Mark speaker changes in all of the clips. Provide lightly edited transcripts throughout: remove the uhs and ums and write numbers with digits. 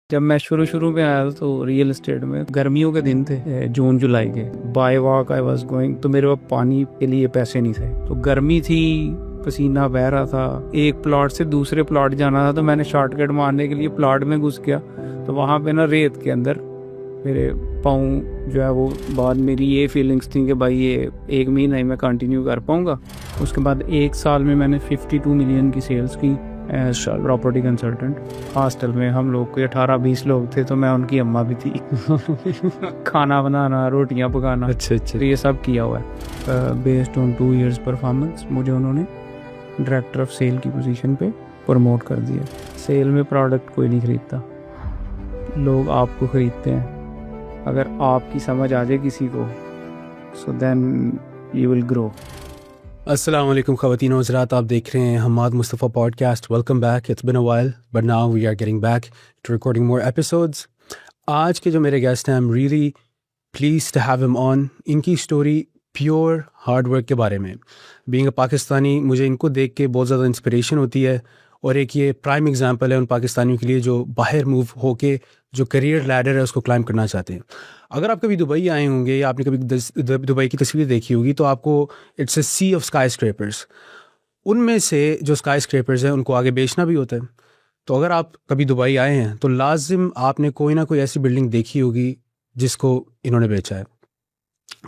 Speaker 1: जब मैं शुरू में आया था तो रियल एस्टेट में गर्मियों के दिन थे, जून जुलाई के। Bye walk I was going, तो मेरे पास पानी के लिए पैसे नहीं थे, तो गर्मी थी, पसीना बह रहा था। एक प्लॉट से दूसरे प्लॉट जाना था, तो मैंने शॉर्टकट मारने के लिए प्लॉट में घुस गया। तो वहाँ पे ना रेत के अंदर मेरे पाँव जो है वो, बाद मेरी ये फीलिंग्स थी कि भाई ये 1 महीना ही मैं कंटिन्यू कर पाऊँगा। उसके बाद 1 साल में मैंने 52 मिलियन की सेल्स की एज प्रॉपर्टी कंसल्टेंट। हॉस्टल में हम लोग कोई 18-20 लोग थे, तो मैं उनकी अम्मा भी थी। खाना बनाना, रोटियां पकाना,
Speaker 2: अच्छा
Speaker 1: तो ये सब किया हुआ है। बेस्ड ऑन 2 years परफॉर्मेंस मुझे उन्होंने डायरेक्टर ऑफ सेल की पोजीशन पे प्रमोट कर दिया। सेल में प्रोडक्ट कोई नहीं खरीदता, लोग आपको खरीदते हैं। अगर आपकी समझ आ जाए किसी को, so then you will grow.
Speaker 2: अस्सलाम वालेकुम ख़वातीन और हज़रात, आप देख रहे हैं Hammad Mustafa podcast. Welcome back. It's been a while but now we are getting back to recording more episodes. आज के जो मेरे गेस्ट हैं, I am really please to have him on. इनकी स्टोरी प्योर हार्ड वर्क के बारे में। बीइंग अ पाकिस्तानी, मुझे इनको देख के बहुत ज़्यादा इंस्पिरेशन होती है, और एक ये प्राइम एग्जांपल है उन पाकिस्तानियों के लिए जो बाहर मूव होके जो करियर लैडर है उसको क्लाइंब करना चाहते हैं। अगर आप कभी दुबई आए होंगे या आपने कभी दुबई की तस्वीर देखी होगी, तो आपको it's a sea of skyscrapers. उनमें से जो स्काई स्क्रैपर्स हैं उनको आगे बेचना भी होता है। तो अगर आप कभी दुबई आए हैं तो लाजिम आपने कोई ना कोई ऐसी बिल्डिंग देखी होगी जिसको इन्होंने बेचा है।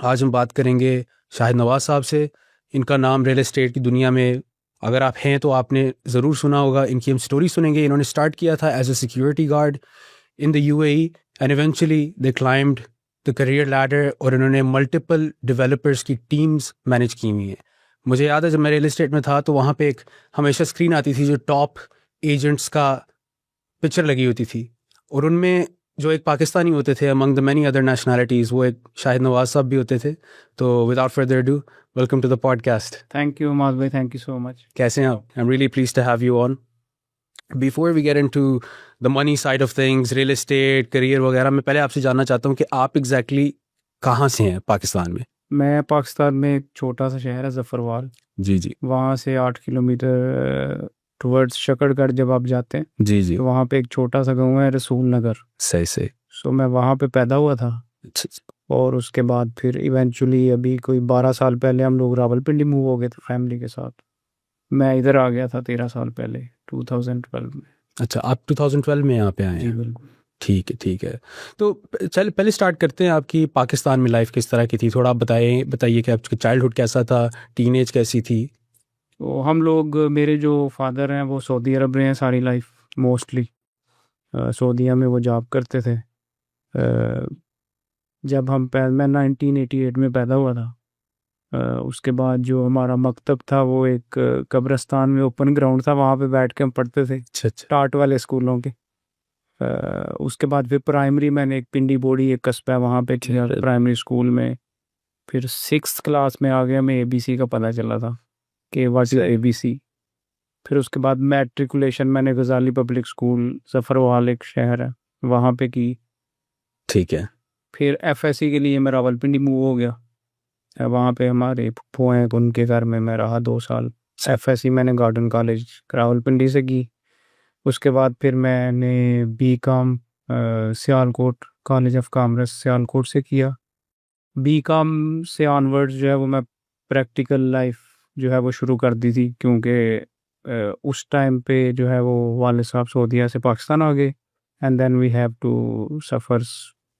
Speaker 2: आज हम बात करेंगे शाहिद नवाज साहब से। इनका नाम रियल एस्टेट की दुनिया में अगर आप हैं तो आपने ज़रूर सुना होगा। इनकी हम स्टोरी सुनेंगे। इन्होंने स्टार्ट किया था as a security guard in the UAE and eventually they climbed the career ladder, और इन्होंने मल्टीपल डेवलपर्स की टीम्स मैनेज की हुई हैं। मुझे याद है जब मैं रियल एस्टेट में था तो वहाँ पे एक हमेशा स्क्रीन आती थी जो टॉप एजेंट्स का पिक्चर लगी होती थी, और उनमें जो एक पाकिस्तानी होते थे among the many other nationalities, वो एक शाहिद नवाज साहब भी होते थे। तो without further do, welcome to the podcast.
Speaker 1: Thank you Maaz भाई, थैंक यू सो मच।
Speaker 2: कैसे हैं आप? I am really please to have you on. Before we get into the money side of things, real estate, career वगैरह, मैं पहले आपसे जानना चाहता हूँ कि आप एग्जैक्टली कहाँ से हैं पाकिस्तान में?
Speaker 1: मैं पाकिस्तान में एक छोटा सा शहर है जफरवाल,
Speaker 2: जी जी
Speaker 1: वहाँ से 8 किलोमीटर टुवर्ड्स शकरगढ़ जब आप जाते हैं,
Speaker 2: जी जी।
Speaker 1: तो वहाँ पे एक छोटा सा गाँव है रसूल नगर।
Speaker 2: सही सही।
Speaker 1: सो मैं वहाँ पे पैदा हुआ था,
Speaker 2: अच्छा, अच्छा।
Speaker 1: और उसके बाद फिर इवेंचुअली अभी कोई 12 साल पहले हम लोग रावलपिंडी मूव हो गए थे फैमिली के साथ। मैं इधर आ गया था 13 साल पहले, 2012 में।
Speaker 2: अच्छा, आप 2012 में यहाँ पे आए
Speaker 1: जी
Speaker 2: हैं?
Speaker 1: बिल्कुल।
Speaker 2: ठीक है ठीक है। तो चल पहले स्टार्ट करते हैं, आपकी पाकिस्तान में लाइफ किस तरह की थी, थोड़ा आप बताइए कि आपका चाइल्डहुड कैसा था, टीनेज कैसी थी?
Speaker 1: तो हम लोग, मेरे जो फादर हैं वो सऊदी अरब रहे हैं सारी लाइफ, मोस्टली सऊदीया में वो जॉब करते थे। अ, जब मैं 1988 में पैदा हुआ था। उसके बाद जो हमारा मकतब था वो एक कब्रिस्तान में ओपन ग्राउंड था, वहाँ पे बैठ के हम पढ़ते थे,
Speaker 2: अच्छा अच्छा।
Speaker 1: टाट वाले स्कूलों के। उसके बाद फिर प्राइमरी मैंने एक पिंडी बोड़ी, एक कस्बा है, वहाँ पे किया प्राइमरी स्कूल में। फिर 6th क्लास में आ गया, मैं ABC का पता चला था कि व्हाट इज़ ABC। फिर उसके बाद मैट्रिकुलेशन मैंने गजाली पब्लिक स्कूल, जफरवाल एक शहर है, वहाँ पे की।
Speaker 2: ठीक है।
Speaker 1: फिर FSC के लिए मैं रावलपिंडी मूव हो गया। वहाँ पे हमारे फूफो हैं, उनके घर में मैं रहा 2 साल। FSC मैंने गार्डन कॉलेज रावलपिंडी से की। उसके बाद फिर मैंने BCom Sialkot college of commerce Sialkot से किया। BCom से ऑनवर्ड्स जो है वो मैं प्रैक्टिकल लाइफ जो है वो शुरू कर दी थी, क्योंकि उस टाइम पे जो है वो वाले साहब सऊदीया से पाकिस्तान आ गए, and then we have to suffer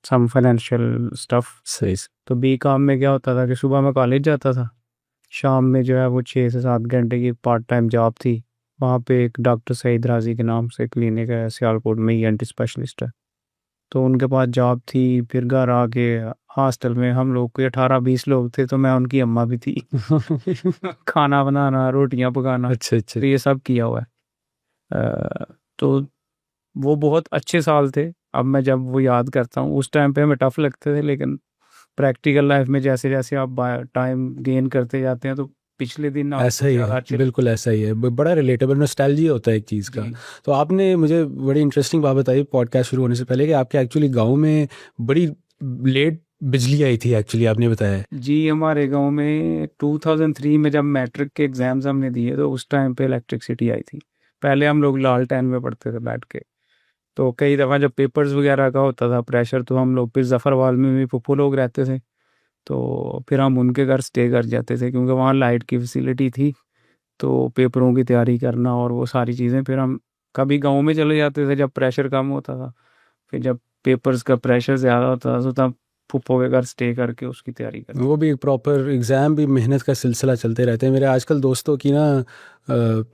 Speaker 1: some financial stuff.
Speaker 2: सही से।
Speaker 1: तो BCom में क्या होता था कि सुबह मैं कॉलेज जाता था, शाम में जो है वो 6 से 7 घंटे की पार्ट टाइम जॉब थी। वहाँ पे एक डॉक्टर सईद राजी के नाम से क्लिनिक है सियालकोट में, ENT स्पेशलिस्ट है, तो उनके पास जॉब थी। फिर घर आके हॉस्टल में हम लोग कोई 18-20 लोग थे, तो मैं उनकी अम्मा भी थी। खाना बनाना, रोटियां पकाना,
Speaker 2: अच्छा अच्छा।
Speaker 1: तो ये सब किया हुआ है। तो वो बहुत अच्छे साल थे। अब मैं जब वो याद करता हूँ, उस टाइम पे हमें टफ लगते थे, लेकिन प्रैक्टिकल लाइफ में जैसे जैसे आप टाइम गेन करते जाते हैं, तो पिछले दिन
Speaker 2: ऐसा
Speaker 1: आपको
Speaker 2: ही
Speaker 1: ज़्यादा
Speaker 2: है,
Speaker 1: अच्छे
Speaker 2: बिल्कुल ऐसा ही है। बड़ा रिलेटेबल नॉस्टैल्जिया होता है एक चीज़ का।
Speaker 1: जी।
Speaker 2: तो आपने मुझे बड़ी इंटरेस्टिंग बात बताई पॉडकास्ट शुरू होने से पहले कि आपके एक्चुअली गांव में बड़ी लेट बिजली आई थी, एक्चुअली आपने बताया।
Speaker 1: जी, हमारे गांव में 2003 में जब मैट्रिक के एग्ज़ाम्स हमने दिए, तो उस टाइम पे इलेक्ट्रिसिटी आई थी। पहले हम लोग लालटेन में पढ़ते थे बैठ के। तो कई दफ़ा जब पेपर्स वगैरह का होता था प्रेशर, तो हम लोग फिर ज़फ़रवाल में भी फूफू लोग रहते थे, तो फिर हम उनके घर स्टे कर जाते थे क्योंकि वहाँ लाइट की फैसिलिटी थी। तो पेपरों की तैयारी करना और वो सारी चीज़ें, फिर हम कभी गाँव में चले जाते थे जब प्रेशर कम होता था। फिर जब पेपर्स का प्रेशर ज़्यादा होता था तो तब फूफो के घर स्टे करके उसकी तैयारी करते।
Speaker 2: वो भी एक प्रॉपर एग्ज़ाम भी मेहनत का सिलसिला चलते रहते हैं। मेरे आजकल दोस्तों की ना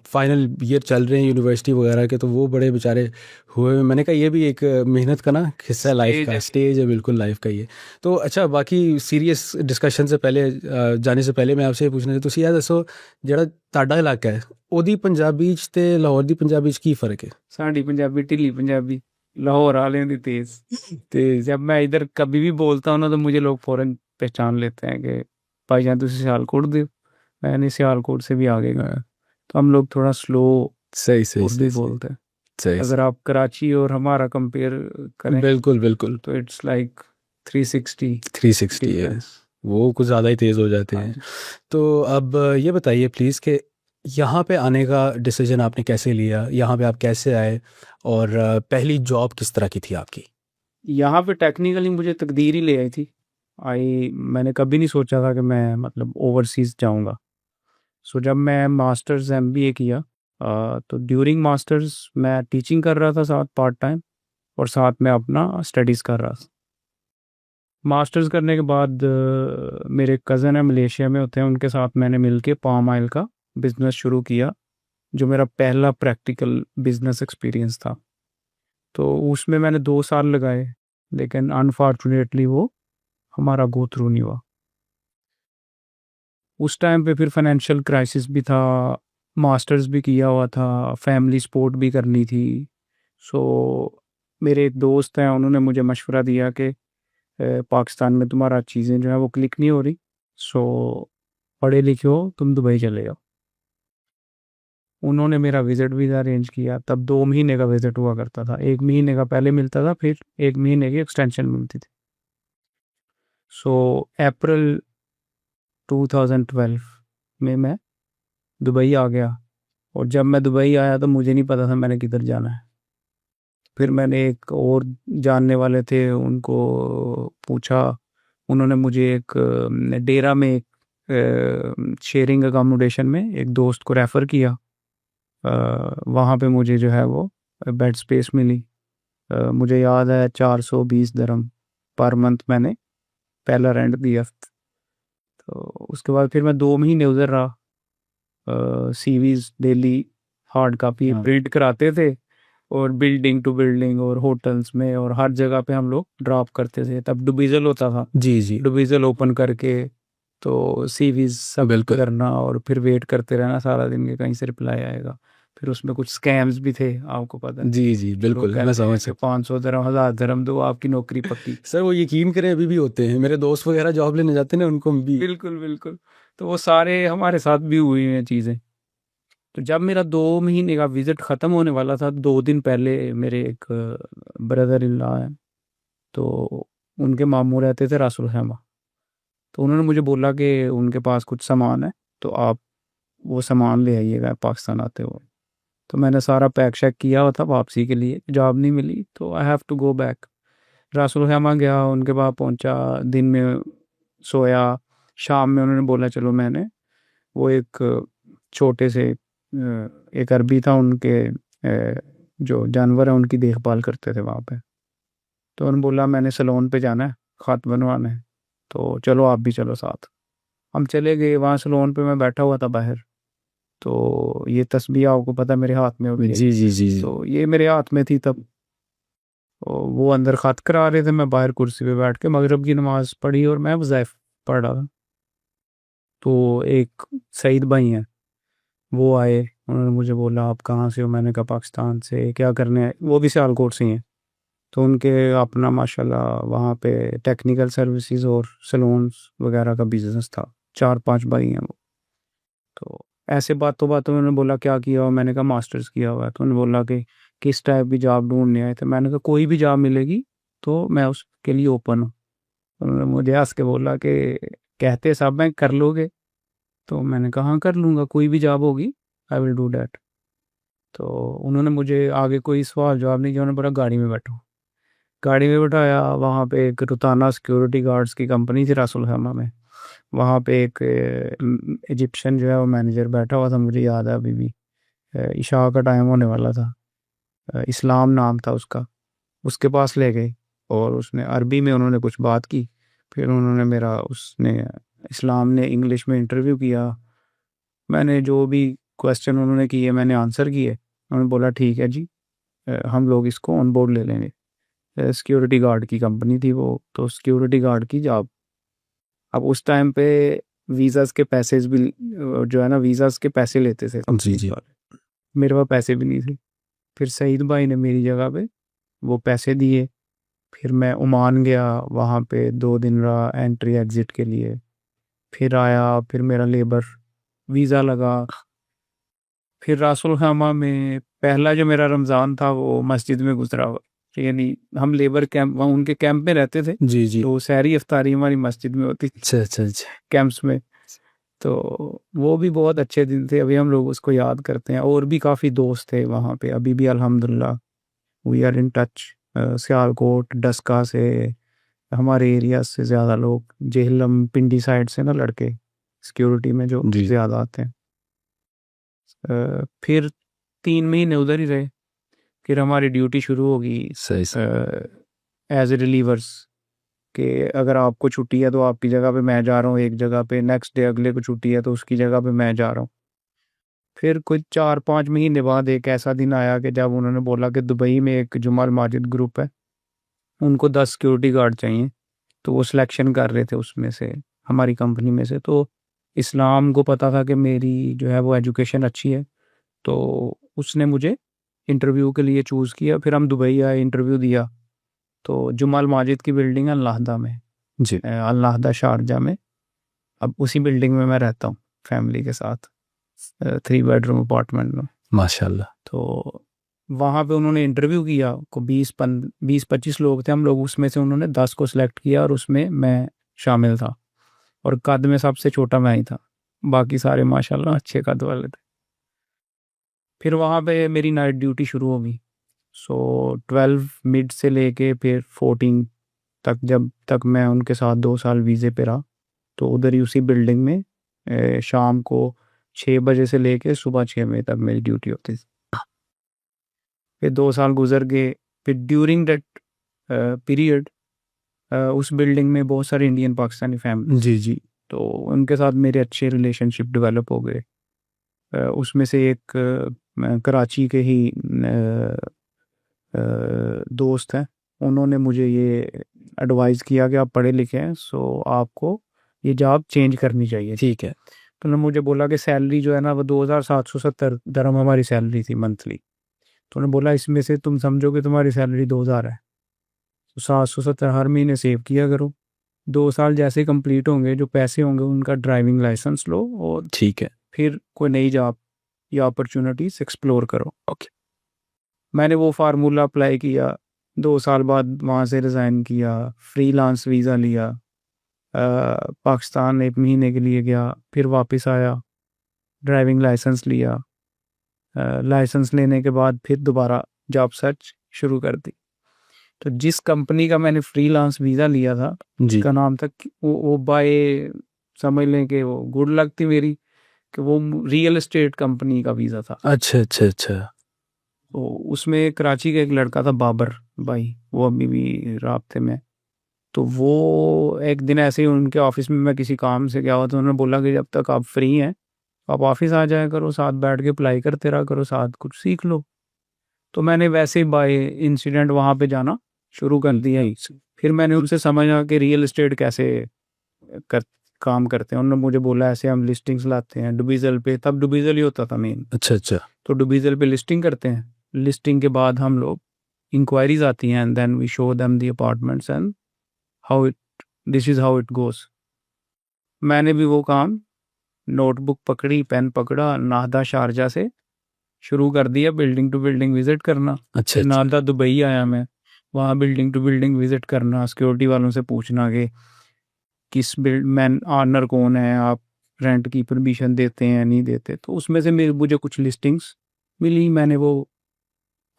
Speaker 2: फाइनल ईयर चल रहे हैं यूनिवर्सिटी वगैरह के, तो वो बड़े बेचारे हुए हुए। मैंने कहा ये भी एक मेहनत का ना हिस्सा है, लाइफ का स्टेज है, बिल्कुल लाइफ का ये। तो अच्छा, बाकी सीरियस डिस्कशन से पहले जाने से पहले मैं आपसे ये पूछना चाहता, ਤੁਸੀਂ ਇਹ ਦੱਸੋ ਜਿਹੜਾ ਤੁਹਾਡਾ ਇਲਾਕਾ ਹੈ ਉਹਦੀ ਪੰਜਾਬੀ 'ਚ ਤੇ ਲਾਹੌਰ ਦੀ ਪੰਜਾਬੀ 'ਚ ਕੀ फ़र्क है?
Speaker 1: साड़ी पंजाबी ढिली पंजाबी, लाहौर वाले दी तेज। तो जब मैं इधर कभी भी बोलता हूँ ना तो मुझे लोग फ़ौरन पहचान लेते हैं कि भाईजान तुसी सियालकोट दे हो। मैंने सियालकोट से भी आगे गया, तो हम लोग थोड़ा स्लो
Speaker 2: सही सही
Speaker 1: उर्दू
Speaker 2: सही
Speaker 1: बोलते हैं।
Speaker 2: सही
Speaker 1: अगर आप कराची और हमारा कंपेयर करें
Speaker 2: बिल्कुल बिल्कुल
Speaker 1: तो इट्स लाइक 360
Speaker 2: 360 है,
Speaker 1: डिफरेंस।
Speaker 2: वो कुछ ज़्यादा ही तेज़ हो जाते
Speaker 1: हाँ
Speaker 2: हैं।
Speaker 1: जी।
Speaker 2: तो अब ये बताइए प्लीज़ कि यहाँ पे आने का डिसीजन आपने कैसे लिया, यहाँ पे आप कैसे आए, और पहली जॉब किस तरह की थी आपकी?
Speaker 1: यहाँ पे टेक्निकली मुझे तकदीर ही ले आई थी। मैंने कभी नहीं सोचा था कि मैं मतलब ओवरसीज़ जाऊँगा। सो जब मैं मास्टर्स एमबीए किया, तो ड्यूरिंग मास्टर्स मैं टीचिंग कर रहा था साथ पार्ट टाइम, और साथ में अपना स्टडीज़ कर रहा था। मास्टर्स करने के बाद मेरे कज़न है मलेशिया में होते हैं, उनके साथ मैंने मिलके पाम ऑयल का बिज़नेस शुरू किया, जो मेरा पहला प्रैक्टिकल बिज़नेस एक्सपीरियंस था। तो उसमें मैंने 2 साल लगाए, लेकिन अनफॉर्चुनेटली वो हमारा गो थ्रू नहीं हुआ। उस टाइम पे फिर फाइनेंशियल क्राइसिस भी था, मास्टर्स भी किया हुआ था, फैमिली सपोर्ट भी करनी थी। सो मेरे एक दोस्त हैं, उन्होंने मुझे मशवरा दिया कि पाकिस्तान में तुम्हारा चीज़ें जो है वो क्लिक नहीं हो रही, सो पढ़े लिखे हो तुम दुबई चले जाओ। उन्होंने मेरा विज़िट वीज़ा अरेंज किया। तब 2 महीने का विज़िट हुआ करता था, 1 महीने का पहले मिलता था, फिर 1 महीने की एक्सटेंशन मिलती थी। सो अप्रैल 2012 में मैं दुबई आ गया, और जब मैं दुबई आया तो मुझे नहीं पता था मैंने किधर जाना है। फिर मैंने एक और जानने वाले थे, उनको पूछा, उन्होंने मुझे एक डेरा में एक शेयरिंग अकोमोडेशन में एक दोस्त को रेफ़र किया। वहाँ पे मुझे जो है वो बेड स्पेस मिली। मुझे याद है 420 दिरहम पर मंथ मैंने पहला रेंट दिया। तो उसके बाद फिर मैं 2 महीने उधर रहा। CVs daily hard copy print कराते थे, और बिल्डिंग टू बिल्डिंग और होटल्स में और हर जगह पे हम लोग ड्रॉप करते थे। तब डुबीज़ल होता था,
Speaker 2: जी जी
Speaker 1: डुबीज़ल ओपन करके तो सीवीज़ सब
Speaker 2: बिल्कुल
Speaker 1: करना, और फिर वेट करते रहना सारा दिन कि कहीं से रिप्लाई आएगा। फिर उसमें कुछ स्कैम्स भी थे, आपको पता है।
Speaker 2: जी जी
Speaker 1: लोग
Speaker 2: बिल्कुल, मैं
Speaker 1: कहते
Speaker 2: समझ
Speaker 1: हैं कि
Speaker 2: सकता
Speaker 1: 500 दिरहम 1000 दिरहम दो आपकी नौकरी पक्की।
Speaker 2: सर, वो यकीन करें अभी भी होते हैं, मेरे दोस्त वगैरह जॉब लेने जाते हैं ना, उनको भी।
Speaker 1: बिल्कुल बिल्कुल। तो वो सारे हमारे साथ भी हुई हैं चीज़ें। तो जब मेरा 2 महीने का विज़िट ख़त्म होने वाला था, 2 दिन पहले मेरे एक ब्रदर इन लॉ हैं, तो उनके मामू रहते थे रासुल खैमा। तो उन्होंने मुझे बोला कि उनके पास कुछ सामान है, तो आप वो सामान ले आइएगा पाकिस्तान आते हुए। तो मैंने सारा पैक शैक किया हुआ था वापसी के लिए, जॉब नहीं मिली तो I have to go back. Ras al Khaimah गया, उनके पास पहुंचा, दिन में सोया, शाम में उन्होंने बोला चलो। मैंने वो एक छोटे से एक अरबी था, उनके जो जानवर हैं उनकी देखभाल करते थे वहाँ पे। तो उन्होंने बोला मैंने सैलून पे जाना है, ख़त बनवाना है, तो चलो आप भी चलो साथ। हम चले गए, वहाँ सैलून पे मैं बैठा हुआ था बाहर, तो ये तस्बीह आपको पता है मेरे हाथ में होती है,
Speaker 2: जी जी जी जी
Speaker 1: तो ये मेरे हाथ में थी तब। तो वो अंदर ख़त करा रहे थे, मैं बाहर कुर्सी पे बैठ के मगरिब की नमाज़ पढ़ी और मैं वज़ाइफ पढ़ रहा था। तो एक सईद भाई हैं, वो आए, उन्होंने मुझे बोला आप कहाँ से हो? मैंने कहा पाकिस्तान से। क्या करने आए? वो भी सियालकोट से ही हैं। तो उनके अपना माशाल्लाह वहाँ पे टेक्निकल सर्विसेज और सैलून्स वगैरह का बिजनेस था, 4-5 भाई हैं वो। तो ऐसे बातों बातों में उन्होंने बोला क्या किया हुआ? मैंने कहा मास्टर्स किया हुआ है। तो उन्होंने बोला कि किस टाइप की जॉब ढूंढने आए थे? मैंने कहा कोई भी जॉब मिलेगी तो मैं उसके लिए ओपन हूँ। उन्होंने मुझे हंस के बोला कि कहते सब मैं कर लोगे? तो मैंने कहा हाँ कर लूँगा, कोई भी जॉब होगी आई विल डू डैट। तो उन्होंने मुझे आगे कोई सवाल जवाब नहीं किया, उन्होंने बोला गाड़ी में बैठो। गाड़ी में बैठाया, वहाँ पे एक रुताना सिक्योरिटी गार्ड्स की कंपनी थी रासुल खैमा में। वहाँ पे एक इजिप्शियन जो है वो मैनेजर बैठा हुआ था, मुझे याद है अभी भी। इशा का टाइम होने वाला था, इस्लाम नाम था उसका। उसके पास ले गए और उसने अरबी में उन्होंने कुछ बात की। फिर उन्होंने इस्लाम ने इंग्लिश में इंटरव्यू किया। मैंने जो भी क्वेश्चन उन्होंने किए मैंने आंसर किए। उन्होंने बोला ठीक है जी, हम लोग इसको ऑन बोर्ड ले लेंगे। सिक्योरिटी गार्ड की कंपनी थी वो, तो सिक्योरिटी गार्ड की जॉब। अब उस टाइम पे वीज़ास के पैसे भी जो है ना, वीज़ास के पैसे लेते थे
Speaker 2: जी।
Speaker 1: वाले। मेरे पास पैसे भी नहीं थे। फिर सईद भाई ने मेरी जगह पे वो पैसे दिए। फिर मैं ओमान गया, वहाँ पे 2 दिन रहा एंट्री एग्ज़िट के लिए। फिर आया, फिर मेरा लेबर वीज़ा लगा। फिर रासुल खामा में पहला जो मेरा रमज़ान था वो मस्जिद में गुजरा। यानी हम लेबर कैंप, वहाँ उनके कैंप में रहते थे,
Speaker 2: जी।
Speaker 1: तो सहरी इफ्तारी हमारी मस्जिद में होती थी,
Speaker 2: अच्छा।
Speaker 1: कैंप्स में। तो वो भी बहुत अच्छे दिन थे, अभी हम लोग उसको याद करते हैं। और भी काफ़ी दोस्त थे वहाँ पे, अभी भी अल्हम्दुलिल्लाह we are in touch. Sialkot Daska से, हमारे एरिया से ज़्यादा लोग, जेहलम पिंडी साइड से ना लड़के सिक्योरिटी में जो
Speaker 2: जी।
Speaker 1: ज़्यादा आते हैं। फिर 3 महीने उधर ही रहे। फिर हमारी ड्यूटी शुरू होगी
Speaker 2: सही।
Speaker 1: एज ए रिलीवर्स, कि अगर आपको छुट्टी है तो आपकी जगह पे मैं जा रहा हूँ एक जगह पे, नेक्स्ट डे अगले को छुट्टी है तो उसकी जगह पे मैं जा रहा हूँ। फिर कुछ 4-5 महीने बाद एक ऐसा दिन आया कि जब उन्होंने बोला कि दुबई में एक जुमाल माजिद ग्रुप है, उनको 10 सिक्योरिटी गार्ड चाहिए। तो वो सिलेक्शन कर रहे थे उसमें से, हमारी कंपनी में से। तो इस्लाम को पता था कि मेरी जो है वो एजुकेशन अच्छी है, तो उसने मुझे इंटरव्यू के लिए चूज़ किया। फिर हम दुबई आए, इंटरव्यू दिया। तो जुमाल माजिद की बिल्डिंग है अल्लाहदा में,
Speaker 2: जी।
Speaker 1: अल्लाहदा शारजा में। अब उसी बिल्डिंग में मैं रहता हूँ फैमिली के साथ, 3 बेडरूम अपार्टमेंट में।
Speaker 2: माशाल्लाह।
Speaker 1: तो वहाँ पे उन्होंने इंटरव्यू किया, को 20-25 लोग थे हम लोग, उसमें से उन्होंने 10 को सिलेक्ट किया और उसमें मैं शामिल था। और कद में सबसे छोटा मैं ही था, बाकी सारे माशाल्लाह अच्छे कद वाले थे। फिर वहाँ पे मेरी नाइट ड्यूटी शुरू होगी। सो 12 मिड से लेके फिर 14 तक, जब तक मैं उनके साथ 2 साल वीज़े पे रहा, तो उधर ही उसी बिल्डिंग में शाम को 6 बजे से लेके सुबह 6 बजे तक मेरी ड्यूटी होती थी। फिर 2 साल गुजर गए। फिर ड्यूरिंग दैट पीरियड उस बिल्डिंग में बहुत सारे इंडियन पाकिस्तानी फैमिली,
Speaker 2: जी।
Speaker 1: तो उनके साथ मेरे अच्छे रिलेशनशिप डेवलप हो गए। उसमें से एक कराची के ही दोस्त हैं, उन्होंने मुझे ये एडवाइस किया कि आप पढ़े लिखे हैं, सो आपको ये जॉब चेंज करनी चाहिए।
Speaker 2: ठीक है।
Speaker 1: तो उन्होंने मुझे बोला कि सैलरी जो है ना वो 2770 दरहम हमारी सैलरी थी मंथली। तो उन्होंने बोला इसमें से तुम समझो कि तुम्हारी सैलरी 2000 है, तो 770 हर महीने सेव किया करो। 2 साल जैसे कंप्लीट होंगे, जो पैसे होंगे उनका ड्राइविंग लाइसेंस लो और
Speaker 2: ठीक है।
Speaker 1: फिर कोई नई जॉब या अपॉर्चुनिटीज एक्सप्लोर करो।
Speaker 2: ओके।
Speaker 1: मैंने वो फार्मूला अप्लाई किया। 2 साल बाद वहाँ से रिज़ाइन किया, फ्रीलांस वीज़ा लिया, पाकिस्तान 1 महीने के लिए गया, फिर वापस आया, ड्राइविंग लाइसेंस लिया। लाइसेंस लेने के बाद फिर दोबारा जॉब सर्च शुरू कर दी। तो जिस कंपनी का मैंने फ्रीलांस वीज़ा लिया था,
Speaker 2: जी।
Speaker 1: उसका नाम था वो बाय, समझ लें कि वो गुड लक थी मेरी कि वो रियल एस्टेट कंपनी का वीज़ा था।
Speaker 2: अच्छा।
Speaker 1: तो उसमें कराची का एक लड़का था बाबर भाई, वो अभी भी राब्ते में। तो वो एक दिन ऐसे ही उनके ऑफिस में मैं किसी काम से गया हुआ, तो उन्होंने बोला कि जब तक आप फ्री हैं आप ऑफिस आ जाया करो, साथ बैठ के अप्लाई करते रहा करो, साथ कुछ सीख लो। तो मैंने वैसे ही बाय इंसिडेंट वहाँ पे जाना शुरू कर दिया ही। फिर मैंने उनसे समझा कि रियल एस्टेट कैसे कर काम करते हैं। उन्होंने मुझे बोला ऐसे हम लिस्टिंग्स लाते हैं डुबीजल पे, तब डुबीजल ही होता था मेन।
Speaker 2: अच्छा।
Speaker 1: तो डुबीजल पे लिस्टिंग करते हैं, लिस्टिंग के बाद हम लोग इंक्वायरीज आती हैं and then we show them the apartments and how it, this is how it goes. मैंने भी वो काम, नोटबुक पकड़ी, पेन पकड़ा, नाहदा शारजा से शुरू कर दिया बिल्डिंग टू बिल्डिंग विजिट करना।
Speaker 2: अच्छा।
Speaker 1: नाहदा दुबई आया मैं, वहाँ बिल्डिंग टू बिल्डिंग विजिट करना, सिक्योरिटी वालों से पूछना कि किस बिल्ड मैन ऑनर कौन है, आप रेंट की परमिशन देते हैं नहीं देते। तो उसमें से मुझे कुछ लिस्टिंग्स मिली, मैंने वो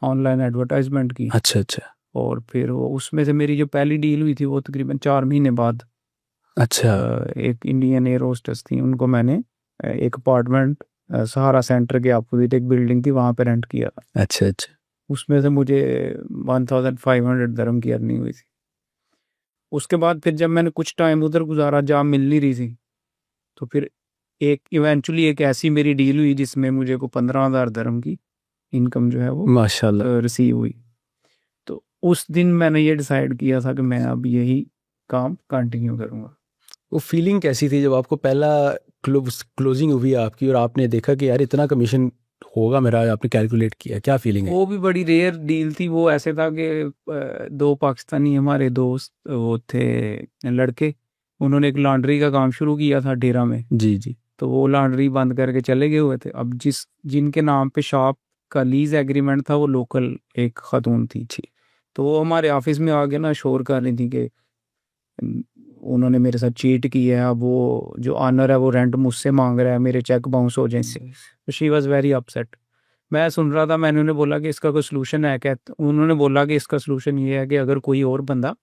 Speaker 1: ऑनलाइन एडवर्टाइजमेंट की
Speaker 2: अच्छा अच्छा
Speaker 1: और फिर वो उसमें से मेरी जो पहली डील हुई थी वो तकरीबन 4 महीने बाद
Speaker 2: अच्छा
Speaker 1: एक इंडियन एयर होस्टेस थी, उनको मैंने एक अपार्टमेंट सहारा सेंटर के अपोजिट एक बिल्डिंग थी वहाँ पे रेंट किया था।
Speaker 2: अच्छा अच्छा
Speaker 1: उसमें से मुझे 1500 दरम की अर्निंग हुई थी। उसके बाद फिर जब मैंने कुछ टाइम उधर गुजारा, जॉब मिल नहीं रही थी, तो फिर एक इवेंचुअली एक ऐसी मेरी डील हुई जिसमें मुझे को 15,000 दरम की इनकम जो है वो
Speaker 2: माशाल्लाह।
Speaker 1: रिसीव हुई। तो उस दिन मैंने ये डिसाइड किया था कि मैं अब यही काम कंटिन्यू करूँगा।
Speaker 2: वो फीलिंग कैसी थी जब आपको पहला क्लोजिंग हुई आपकी और आपने देखा कि यार इतना कमीशन होगा मेरा, आपने कैलकुलेट किया, क्या फीलिंग है?
Speaker 1: वो भी बड़ी रेयर डील थी। वो ऐसे था कि दो पाकिस्तानी हमारे दोस्त वो थे लड़के, उन्होंने एक लॉन्ड्री का काम शुरू किया था डेरा में।
Speaker 2: जी जी।
Speaker 1: तो वो लॉन्ड्री बंद करके चले गए हुए थे। अब जिनके नाम पे शॉप का लीज एग्रीमेंट था वो लोकल एक खातून थी। तो वो हमारे ऑफिस में आके ना शोर कर रही थी कि उन्होंने मेरे साथ चीट किया है, अब वो जो ऑनर है वो रेंट मुझसे मांग रहा है, मेरे चेक बाउंस हो जाए। तो शी वॉज वेरी अपसेट। मैं सुन रहा था, मैंने उन्हें बोला कि इसका कोई सोल्यूशन है क्या? तो उन्होंने बोला कि इसका सोल्यूशन ये है कि अगर कोई और बंदा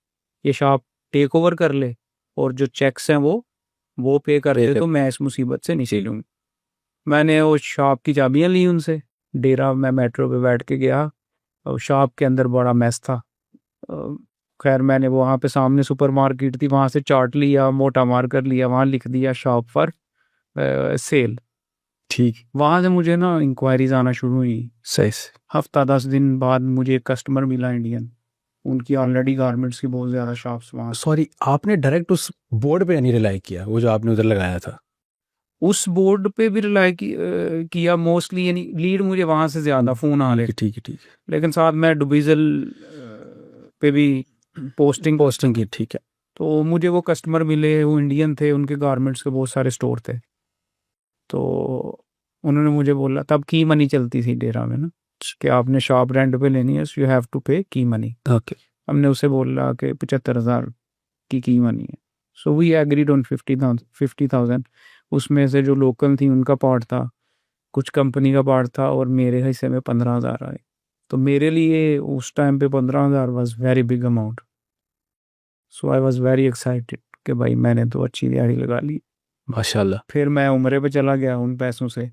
Speaker 1: ये शॉप टेक ओवर कर ले और जो चेक्स हैं वो पे कर दे तो मैं इस मुसीबत से निकलूँगी। मैंने वो शॉप की चाबियां ली उनसे, डेरा मैं मेट्रो पे बैठ के गया और शॉप के अंदर बड़ा मैस था। अ, खैर मैंने वो वहाँ पे सामने सुपरमार्केट थी, वहाँ से चार्ट लिया, मोटा मार कर लिया, वहाँ लिख दिया शॉप पर सेल।
Speaker 2: ठीक।
Speaker 1: वहाँ से मुझे ना इंक्वायरीज आना शुरू हुई।
Speaker 2: सही से।
Speaker 1: हफ्ता 10 दिन बाद मुझे एक कस्टमर मिला इंडियन, उनकी ऑलरेडी गारमेंट्स की बहुत ज़्यादा शॉप्स वहाँ।
Speaker 2: सॉरी, आपने डायरेक्ट उस बोर्ड पे नहीं रिलाई किया, वो जो आपने उधर लगाया था?
Speaker 1: उस बोर्ड पे भी रिलाई किया मोस्टली, यानी लीड मुझे वहाँ से ज़्यादा फ़ोन आ रहे।
Speaker 2: ठीक है ठीक है।
Speaker 1: लेकिन साथ में डुबिजल पे भी पोस्टिंग
Speaker 2: की, ठीक है।
Speaker 1: तो मुझे वो कस्टमर मिले, वो इंडियन थे, उनके गारमेंट्स के बहुत सारे स्टोर थे। तो उन्होंने मुझे बोला, तब की मनी चलती थी डेरा में ना कि आपने शॉप रेंट पे लेनी है, यू हैव टू पे की मनी।
Speaker 2: ओके।
Speaker 1: हमने उसे बोला कि 75,000 की मनी है। So we agreed on 50,000। उसमें से जो लोकल थी उनका पार्ट था, कुछ कंपनी का पार्ट था और मेरे हिस्से में 15,000 आए। तो मेरे लिए उस टाइम पे 15,000 was very big amount. So I was very excited कि भाई मैंने तो अच्छी दिहाड़ी लगा ली।
Speaker 2: माशाल्लाह।
Speaker 1: फिर मैं उम्रे पे चला गया उन पैसों से।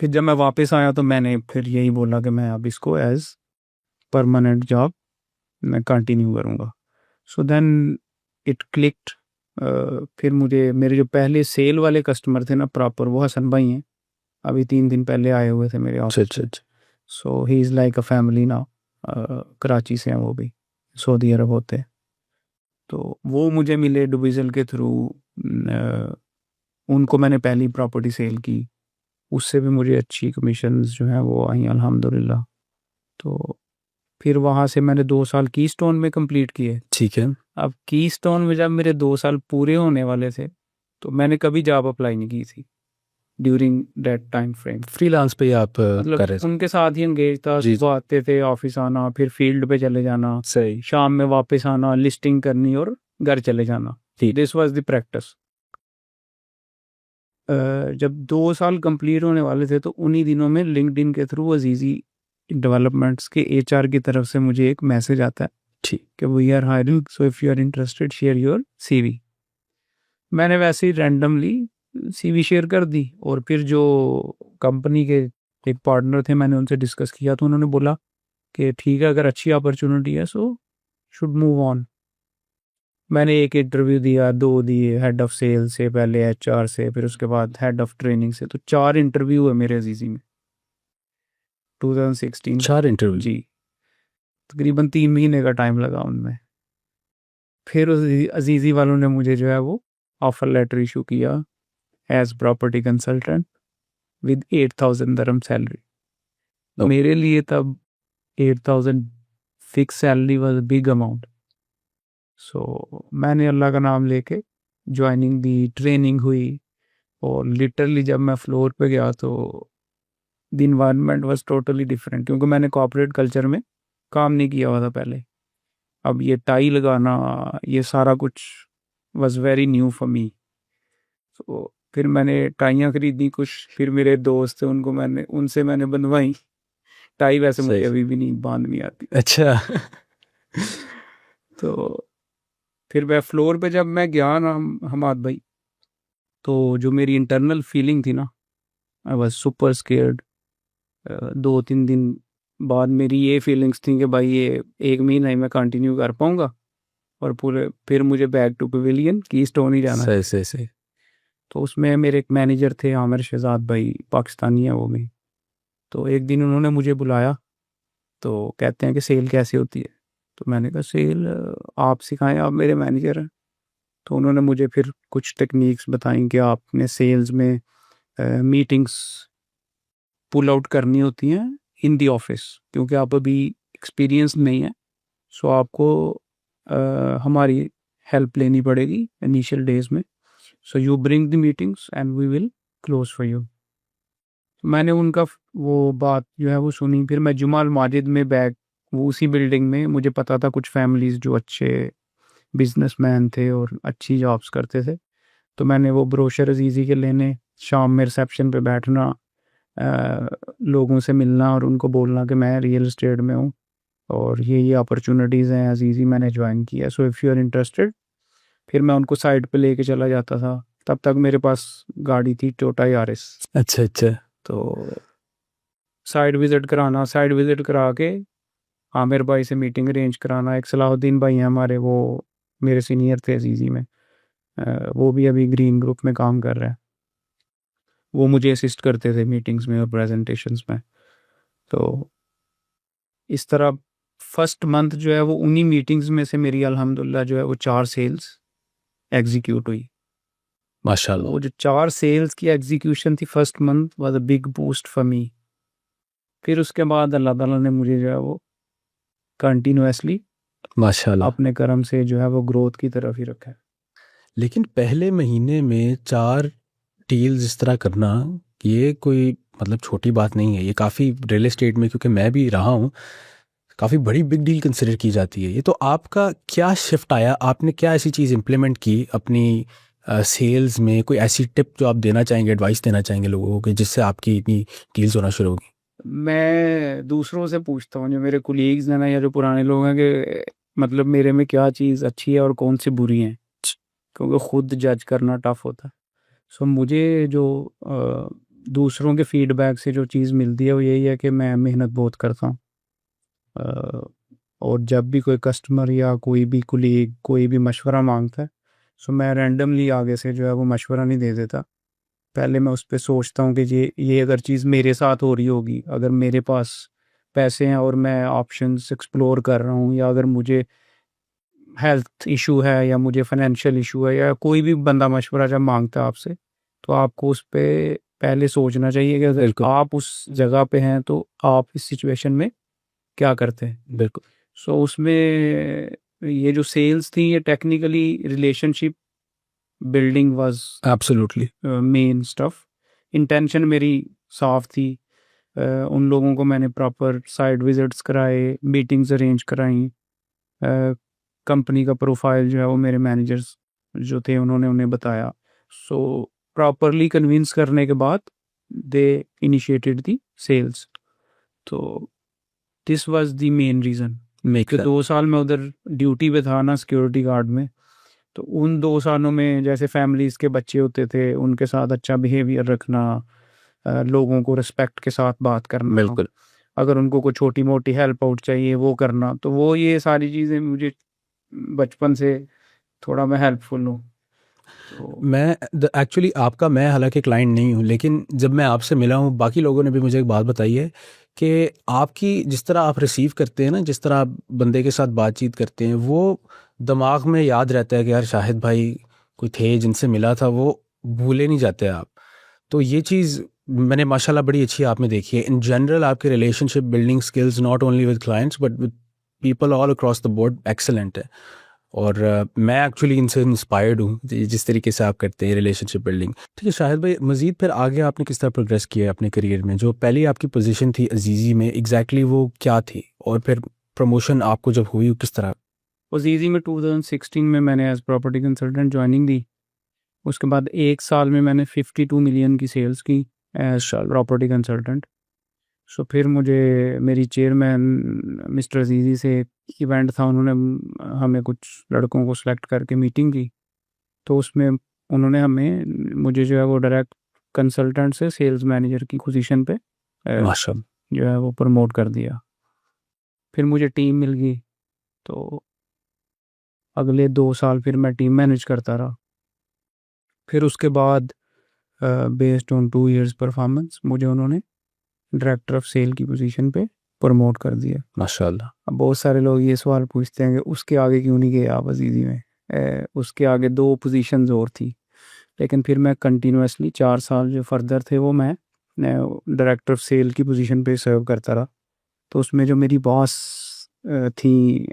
Speaker 1: फिर जब मैं वापस आया तो मैंने फिर यही बोला कि मैं अब इसको एज परमानेंट जॉब मैं कंटिन्यू करूँगा। So then it clicked. फिर मुझे मेरे जो पहले सेल वाले कस्टमर थे ना प्रॉपर, वो हसन भाई हैं, अभी 3 दिन पहले आए हुए थे मेरे
Speaker 2: अच्छा
Speaker 1: ऑफिस
Speaker 2: अच्छा
Speaker 1: में।
Speaker 2: अच्छा।
Speaker 1: So he is like a family now. Karachi से हैं वो भी, सऊदी अरब होते हैं। तो वो मुझे मिले डुबिजल के थ्रू। उनको मैंने पहली प्रॉपर्टी सेल की, उससे भी मुझे अच्छी कमीशंस जो हैं वो आई अल्हम्दुलिल्लाह। तो फिर वहाँ से मैंने 2 साल की स्टोन में कंप्लीट किए।
Speaker 2: ठीक है।
Speaker 1: अब की स्टोन में जब मेरे 2 साल पूरे होने वाले थे तो मैंने कभी जॉब अप्लाई नहीं की थी during that time frame.
Speaker 2: Freelance पे ही आप
Speaker 1: मतलब
Speaker 2: कर रहे थे?
Speaker 1: उनके साथ ही एंगेज था।
Speaker 2: जी।
Speaker 1: सुबह आते थे, ऑफिस आना, फिर फील्ड पे चले जाना,
Speaker 2: सही।
Speaker 1: शाम में वापस आना, लिस्टिंग करनी और घर चले जाना। This was the practice. जब 2 साल कंप्लीट होने वाले थे तो उन्हीं दिनों में लिंक्डइन के थ्रू अजीजी डेवलपमेंट्स के एचआर की तरफ से मुझे एक मैसेज आता है
Speaker 2: ठीक।
Speaker 1: कि we are hiring, so if you are interested share your CV. मैंने वैसे ही रैंडमली सीवी शेयर कर दी और फिर जो कंपनी के एक पार्टनर थे मैंने उनसे डिस्कस किया तो उन्होंने बोला कि ठीक है, अगर अच्छी अपॉर्चुनिटी है सो शुड मूव ऑन। मैंने एक इंटरव्यू दिया, 2 दिए, हेड ऑफ सेल से, पहले एचआर से, फिर उसके बाद हेड ऑफ ट्रेनिंग से। तो 4 इंटरव्यू है मेरे अजीजी में 2016।
Speaker 2: 4 इंटरव्यू?
Speaker 1: जी, तकरीबन 3 महीने का टाइम लगा उनमें। फिर उस अजीजी वालों ने मुझे जो है वो ऑफर लेटर इशू किया एज प्रॉपर्टी कंसल्टेंट विद 8,000 दरम सैलरी। मेरे लिए तब 8,000 fix salary was big amount. So मैंने अल्लाह का नाम लेके ज्वाइनिंग दी, ट्रेनिंग हुई और लिटरली जब मैं फ्लोर पे गया तो the environment was totally different, क्योंकि मैंने कॉर्पोरेट कल्चर में काम नहीं किया हुआ था पहले। अब ये टाई लगाना, ये सारा कुछ was very new for me. तो फिर मैंने टाइयाँ खरीदी कुछ, फिर मेरे दोस्त थे उनसे मैंने बनवाई टाई। वैसे मुझे
Speaker 2: सही।
Speaker 1: अभी भी नहीं बांधनी आती।
Speaker 2: अच्छा।
Speaker 1: तो फिर मैं फ्लोर पे जब मैं गया ना हमाद भाई, तो जो मेरी इंटरनल फीलिंग थी ना, आई वाज सुपर स्केयर्ड। 2-3 दिन बाद मेरी ये फीलिंग्स थी कि भाई ये 1 महीना ही मैं कंटिन्यू कर पाऊंगा और पूरे फिर मुझे बैक टू पवेलियन की स्टोन ही जाना है।
Speaker 2: सही सही सही।
Speaker 1: तो उसमें मेरे एक मैनेजर थे आमिर शहजाद भाई, पाकिस्तानी है वो भी। तो एक दिन उन्होंने मुझे बुलाया, तो कहते हैं कि सेल कैसे होती है। तो मैंने कहा सेल आप सिखाएं, आप मेरे मैनेजर हैं। तो उन्होंने मुझे फिर कुछ टेक्निक्स बताई कि आपने सेल्स में मीटिंग्स पुल आउट करनी होती हैं इन दी ऑफिस, क्योंकि आप अभी एक्सपीरियंस नहीं है। सो आपको हमारी हेल्प लेनी पड़ेगी इनिशियल डेज में। So you bring the meetings and we will close for you. मैंने उनका वो बात जो है वो सुनी। फिर मैं जुमाल माजिद में बैग, वो उसी बिल्डिंग में, मुझे पता था कुछ फैमिलीज जो अच्छे बिजनेसमैन थे और अच्छी जॉब्स करते थे। तो मैंने वो ब्रोशर अजीज़ी के लेने, शाम में रिसेप्शन पे बैठना, लोगों से मिलना और उनको बोलना कि मैं रियल एस्टेट में हूँ और ये अपॉर्चुनिटीज़ हैं अजीज़ी, मैंने ज्वाइन किया, so if you are interested. फिर मैं उनको साइड पे लेके चला जाता था। तब तक मेरे पास गाड़ी थी टोयोटा यारिस।
Speaker 2: अच्छा अच्छा।
Speaker 1: तो साइड विज़िट करा के आमिर भाई से मीटिंग अरेंज कराना। एक सलाहुद्दीन भाई हैं हमारे, वो मेरे सीनियर थे अजीज़ी में। वो भी अभी ग्रीन ग्रुप में काम कर रहे हैं। वो मुझे असिस्ट करते थे मीटिंग्स में और प्रेजेंटेशंस में। तो इस तरह फर्स्ट मंथ जो है वो उन्हीं मीटिंग्स में से मेरी अल्हम्दुलिल्लाह जो है वो 4 सेल्स एग्जीक्यूट हुई।
Speaker 2: माशाल्लाह।
Speaker 1: वो जो 4 सेल्स की एग्जीक्यूशन थी first month was a big boost for me. फिर उसके बाद अल्लाह ताला ने मुझे जो है वो कंटिन्यूअसली
Speaker 2: माशाल्लाह।
Speaker 1: अपने करम से जो है वो ग्रोथ की तरफ ही रखा है।
Speaker 2: लेकिन पहले महीने में 4 डील्स इस तरह करना, ये कोई मतलब छोटी बात नहीं है। ये काफ़ी रियल एस्टेट में, क्योंकि मैं भी रहा हूँ, काफ़ी बड़ी बिग डील कंसिडर की जाती है ये। तो आपका क्या शिफ्ट आया, आपने क्या ऐसी चीज़ इम्प्लीमेंट की अपनी सेल्स में? कोई ऐसी टिप जो आप देना चाहेंगे, एडवाइस देना चाहेंगे लोगों को, कि जिससे आपकी इतनी डील्स होना शुरू होगी?
Speaker 1: मैं दूसरों से पूछता हूँ, जो मेरे कुलीग्स हैं ना या जो पुराने लोग हैं, कि मतलब मेरे में क्या चीज़ अच्छी है और कौन सी बुरी है, क्योंकि खुद जज करना टफ होता है। सो मुझे जो दूसरों के फीडबैक से जो चीज़ मिलती है वो यही है कि मैं मेहनत बहुत करता हूँ। और जब भी कोई कस्टमर या कोई भी कुलीग कोई भी मशवरा मांगता है, सो मैं रैंडमली आगे से जो है वो मशवरा नहीं दे देता। पहले मैं उस पे सोचता हूँ कि ये अगर चीज़ मेरे साथ हो रही होगी, अगर मेरे पास पैसे हैं और मैं ऑप्शंस एक्सप्लोर कर रहा हूँ, या अगर मुझे हेल्थ इशू है या मुझे फाइनेंशियल इशू है, या कोई भी बंदा मशवरा जब मांगता है आपसे, तो आपको उस पे पहले सोचना चाहिए कि अगर
Speaker 2: बिल्कुल
Speaker 1: आप उस जगह पे हैं तो आप इस सिचुएशन में क्या करते हैं।
Speaker 2: बिल्कुल।
Speaker 1: सो उसमें ये जो सेल्स थी ये technically relationship building was
Speaker 2: absolutely.
Speaker 1: Main stuff. Intention मेरी साफ थी। उन लोगों को मैंने प्रॉपर साइट विजिट्स कराए, मीटिंग्स अरेंज कराई। कंपनी का प्रोफाइल जो है वो मेरे मैनेजर्स जो थे उन्होंने उन्हें बताया। सो प्रॉपरली कन्विंस करने के बाद दे इनिशिएटेड दी सेल्स। तो this was the main reason कि 2 साल मैं उधर ड्यूटी पे था ना सिक्योरिटी गार्ड में। तो उन 2 सालों में जैसे फैमिलीज़ के बच्चे होते थे उनके साथ अच्छा बिहेवियर रखना, लोगों को रिस्पेक्ट के साथ बात करना,
Speaker 2: बिल्कुल।
Speaker 1: अगर उनको कोई छोटी मोटी हेल्प आउट चाहिए वो करना, तो वो ये सारी चीज़ें मुझे बचपन से थोड़ा मैं हेल्पफुल हूँ। तो
Speaker 2: मैं एक्चुअली आपका, मैं हालांकि क्लाइंट नहीं हूँ, लेकिन जब मैं आपसे मिला हूँ, बाकी लोगों ने भी मुझे एक बात बताई है कि आपकी जिस तरह आप रिसीव करते हैं ना, जिस तरह आप बंदे के साथ बातचीत करते हैं, वो दिमाग में याद रहता है कि यार शाहिद भाई कोई थे जिनसे मिला था, वो भूले नहीं जाते आप। तो ये चीज़ मैंने माशाल्लाह बड़ी अच्छी आप में देखी है। इन जनरल आपके relationship building skills not only with clients but with people all across the board excellent है। और मैं एक्चुअली इनसे इंस्पायर्ड हूँ, जिस तरीके से आप करते हैं रिलेशनशिप बिल्डिंग। ठीक है शाहिद भाई, मज़ीद फिर आगे आपने किस तरह प्रोग्रेस किया है अपने करियर में? जो पहली आपकी पोजीशन थी अजीज़ी में, एग्जैक्टली वो क्या थी? और फिर प्रमोशन आपको जब हुई किस तरह?
Speaker 1: उस ईजी में 2016 में मैंने एज प्रॉपर्टी कंसल्टेंट ज्वाइनिंग दी। उसके बाद 1 साल में मैंने 52 मिलियन की सेल्स की एज प्रॉपर्टी कंसल्टेंट। सो फिर मुझे मेरी चेयरमैन मिस्टर अजीज़ी से इवेंट था, उन्होंने हमें कुछ लड़कों को सिलेक्ट करके मीटिंग की, तो उसमें उन्होंने मुझे जो है वो डायरेक्ट कंसल्टेंट से सेल्स मैनेजर की पोजीशन पे
Speaker 2: माशाल्लाह।
Speaker 1: जो है वो प्रमोट कर दिया। फिर मुझे टीम मिल गई, तो अगले 2 साल फिर मैं टीम मैनेज करता रहा। फिर उसके बाद बेस्ड ऑन 2 इयर्स परफॉर्मेंस मुझे उन्होंने डायरेक्टर ऑफ सेल की पोजीशन पे प्रमोट कर दिया।
Speaker 2: माशाल्लाह।
Speaker 1: अब बहुत सारे लोग ये सवाल पूछते हैं कि उसके आगे क्यों नहीं गए आप अजीज़ी में। उसके आगे 2 पोजीशंस और थी, लेकिन फिर मैं कंटिन्यूसली 4 साल जो फर्दर थे वो मैं डायरेक्टर ऑफ सेल की पोजीशन पे सर्व करता रहा। तो उसमें जो मेरी बॉस थी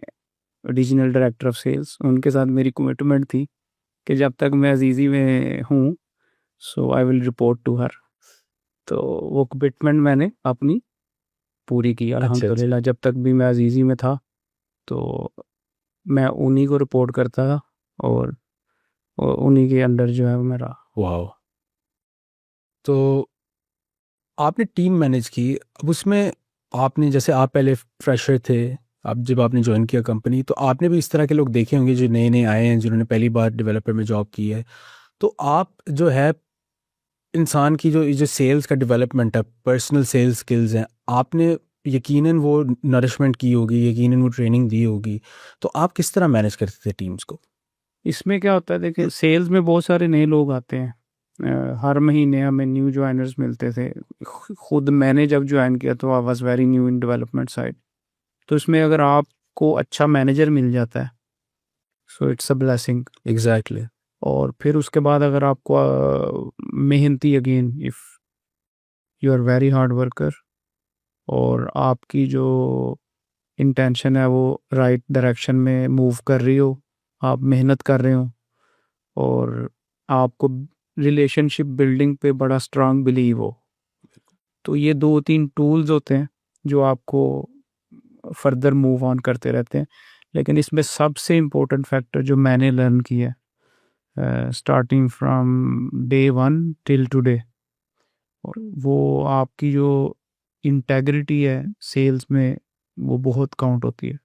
Speaker 1: रीजनल डायरेक्टर ऑफ सेल्स, उनके साथ मेरी कमिटमेंट थी कि जब तक मैं अजीज़ी में हूँ so I will report to her. तो वो कमिटमेंट मैंने अपनी पूरी की
Speaker 2: अच्छा।
Speaker 1: अल्हम्दुलिल्लाह। जब तक भी मैं अजीज़ी में था तो मैं उन्हीं को रिपोर्ट करता था और उन्हीं के अंडर जो है वो मेरा।
Speaker 2: वाह। तो आपने टीम मैनेज की, अब उसमें आपने, जैसे आप पहले फ्रेशर थे, अब जब आपने ज्वाइन किया कंपनी, तो आपने भी इस तरह के लोग देखे होंगे जो नए नए आए हैं, जिन्होंने पहली बार डेवलपर में जॉब की है। तो आप जो है इंसान की जो सेल्स का डेवलपमेंट है, पर्सनल सेल्स स्किल्स हैं, आपने यकीनन वो नरिशमेंट की होगी, यकीनन वो ट्रेनिंग दी होगी। तो आप किस तरह मैनेज करते थे टीम्स को?
Speaker 1: इसमें क्या होता है, देखिए सेल्स में बहुत सारे नए लोग आते हैं। हर महीने हमें न्यू ज्वाइनर्स मिलते थे। खुद मैंने जब ज्वाइन किया तो I was very new in development side. तो इसमें अगर आपको अच्छा मैनेजर मिल जाता है so it's a blessing.
Speaker 2: Exactly.
Speaker 1: और फिर उसके बाद अगर आपको मेहनती, again if you are very hard worker और आपकी जो इंटेंशन है वो राइट डायरेक्शन में मूव कर रही हो, आप मेहनत कर रहे हो और आपको रिलेशनशिप बिल्डिंग पे बड़ा स्ट्रांग बिलीव हो, तो ये 2-3 टूल्स होते हैं जो आपको फर्दर मूव ऑन करते रहते हैं। लेकिन इसमें सबसे इम्पोर्टेंट फैक्टर जो मैंने लर्न किया है starting from day 1 till today, और वो आपकी जो इंटेग्रिटी है सेल्स में, वो बहुत काउंट होती है।